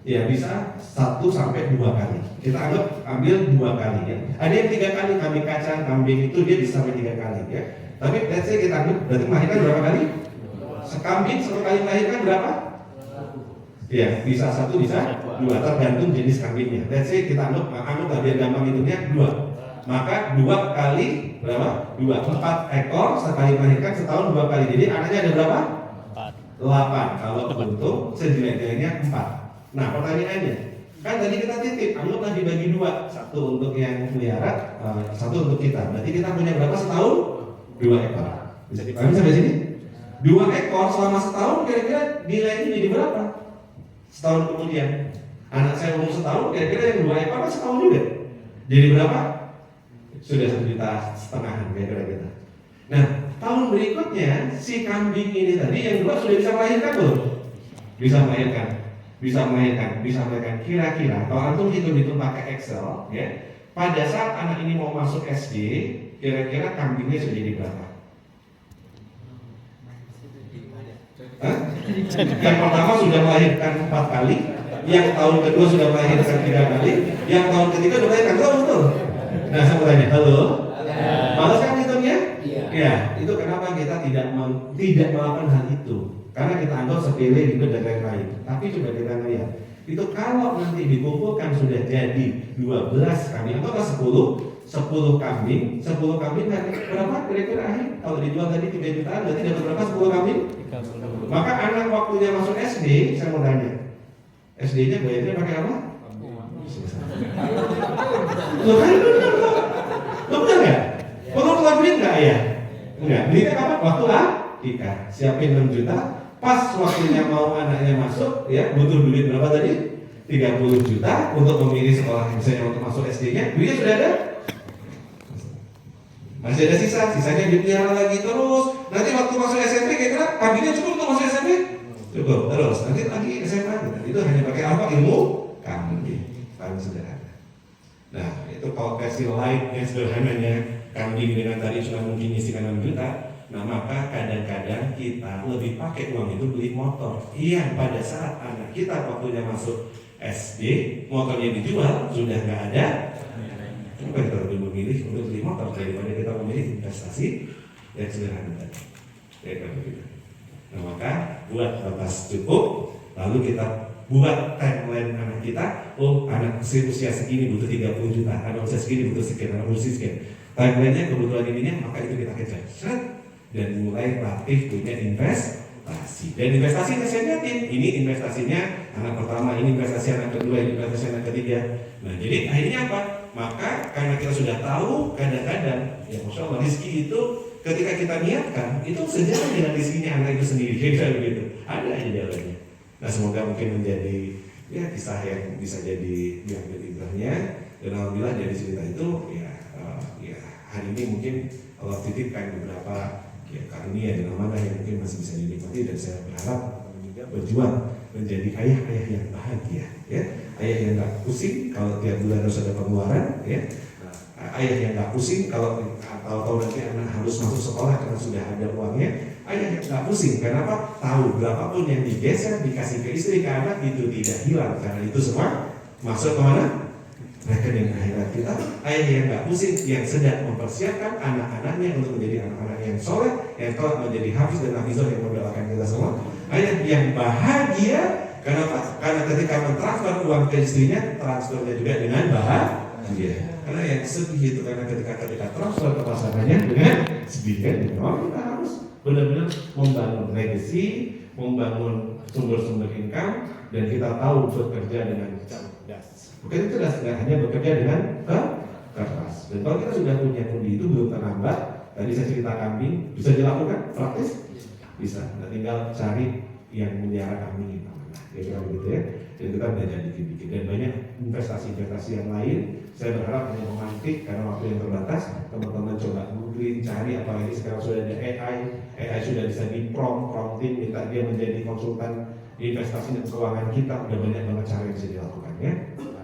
Ya bisa 1 sampai 2 kali. Kita anggap ambil 2 kali ya. Ada yang 3 kali kambing kacang, kambing itu dia bisa sampai 3 kali ya. Tapi let's say kita anggap berarti melahirkan berapa kali? Sekambing sekali melahirkan berapa? Ya bisa 1 bisa 2 tergantung jenis kambingnya. Let's say kita anggap biar gampang hitungnya 2. Maka 2 kali berapa? 4 ekor sekali melahirkan setahun 2 kali. Jadi anaknya ada berapa? 8. Kalau untuk sejelek-jeleknya 4. Nah pertanyaannya, kan tadi kita titip, anggaplah dibagi 2. 1 untuk yang pelihara, 1 untuk kita. Berarti kita punya berapa setahun? 2 ekor. Bisa dipahami sampai sini? 2 ekor selama setahun kira-kira nilainya jadi berapa? Setahun kemudian anak saya umur setahun, kira-kira yang 2 ekor kan setahun juga. Jadi berapa? Sudah 1,5 juta kira-kira kita. Nah, tahun berikutnya si kambing ini tadi yang 2 sudah bisa melahirkan belum? Bisa melahirkan. Kira-kira kalau antum hitung-hitung pakai Excel, ya, pada saat anak ini mau masuk SD, kira-kira kambingnya sudah jadi berapa? Yang pertama sudah melahirkan 4 kali, yang tahun kedua sudah melahirkan 3 kali, yang tahun ketiga sudah melahirkan betul. Nah, saya mau tanya, halo? Males kan hitungnya? Iya. Ya, itu kenapa kita tidak melakukan hal itu? Karena kita anggap sepele gitu dan lain-lain. Tapi coba kita lihat, itu kalau nanti dikumpulkan sudah jadi 12 kambing, anggaplah 10 kambing kan berapa kira-kira akhir? Kalau dijual tadi 3 jutaan, berarti dapat berapa 10 kambing? 30. Maka anak waktunya masuk SD, saya mau tanya, SD-nya bayarnya pakai apa? Loh kan benar kok. Loh benar nggak? Perlu duit nggak ya? Enggak. Belinya kapan? Waktu akikah. Siapin 6 juta. Pas waktunya mau anaknya masuk, ya butuh duit berapa tadi? 30 juta untuk memilih sekolah misalnya untuk masuk SD-nya. Duitnya sudah ada? Masih ada sisanya dipelihara lagi terus. Nanti waktu masuk SMP kira-kira kambingnya cukup untuk masuk SMP? Cukup. Terus nanti lagi SMA. Itu hanya pakai apa? Ilmu kambing. Paling sederhana. Nah, itu kalau versi light yang sederhananya kambing dengan tadi cuma mungkin isikan 6 juta. Nah, maka kadang-kadang kita lebih pakai uang itu beli motor. Iya, pada saat anak kita waktunya masuk SD, motornya dijual, sudah nggak ada. Kenapa kita lebih memilih untuk beli motor daripada kita memilih investasi yang sederhana tadi? Nah, maka buat batas cukup, lalu kita buat timeline anak kita. Oh, anak usia segini butuh 30 juta, anak usia segini butuh sekian, anak usia sekian. Timelinenya kebutuhan ininya, maka itu kita kejar. Dan mulai aktif punya investasi. Dan investasi saya lihatin, ini investasinya anak pertama, ini investasi anak kedua, ini investasi anak ketiga. Nah, jadi akhirnya apa? Maka karena kita sudah tahu, kadang-kadang ya Masya Allah, rezeki itu ketika kita niatkan, itu sejalan dengan rezekinya anak itu sendiri. Kayak begitu. Ada aja jalannya. Nah, semoga mungkin menjadi ya kisah yang bisa jadi yang ibrahnya. Dan alhamdulillah dari cerita itu ya hari ini mungkin Allah titipkan beberapa ya karunia dan amanah yang mungkin masih bisa dinikmati, dan saya berharap juga berjuang menjadi ayah-ayah yang bahagia, ya. Ayah yang nggak pusing kalau tiap bulan harus ada pengeluaran, ya. Ayah yang nggak pusing kalau tahu nanti anak harus masuk sekolah karena sudah ada uangnya. Ayah yang nggak pusing, kenapa? Tahu berapapun yang digeser dikasih ke istri ke anak itu tidak hilang karena itu semua masuk kemana? Rekening akhirat kita. Ayah yang nggak pusing, yang sedang mempersiapkan anak-anaknya untuk menjadi anak-anak yang soleh, yang kelak menjadi hafiz dan hafizah yang mendoakan kita semua. Ayah yang bahagia, kenapa? Karena ketika mentransfer uang ke istrinya, transfernya juga dengan bahagia. Karena yang sedih itu karena ketika transfer ke pasangannya dengan sedih kan. Kita harus benar-benar membangun legacy, membangun sumber-sumber income, dan kita tahu bekerja dengan cerdas. Bukan cerdas, nggak hanya bekerja dengan keras. Dan kalau kita sudah punya pundi itu belum terlambat. Tadi saya cerita kambing, bisa dilakukan praktis? Bisa. Nah, tinggal cari yang melihara kambing itu. Kira-kira begitu ya. Dan kita belajar dikit-dikit. Dan banyak investasi-investasi yang lain. Saya berharap hanya memantik karena waktu yang terbatas. Teman-teman coba googling, cari, apalagi sekarang sudah ada AI. AI sudah bisa prompting, minta dia menjadi konsultan investasi dan keuangan kita. Udah banyak banget cara yang bisa dilakukan ya.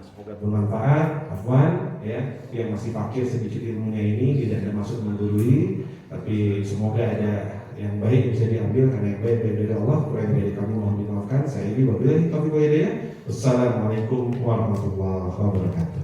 Semoga bermanfaat, Afwan ya, yang masih fakir sedikit ilmunya ini tidak ada maksud menggurui, tapi semoga ada yang baik bisa diambil karena yang baik dari Allah. Kurang dari kami mohon dimaafkan. Saya ini wabillahi taufiq wal hidayah. Wassalamualaikum warahmatullahi wabarakatuh.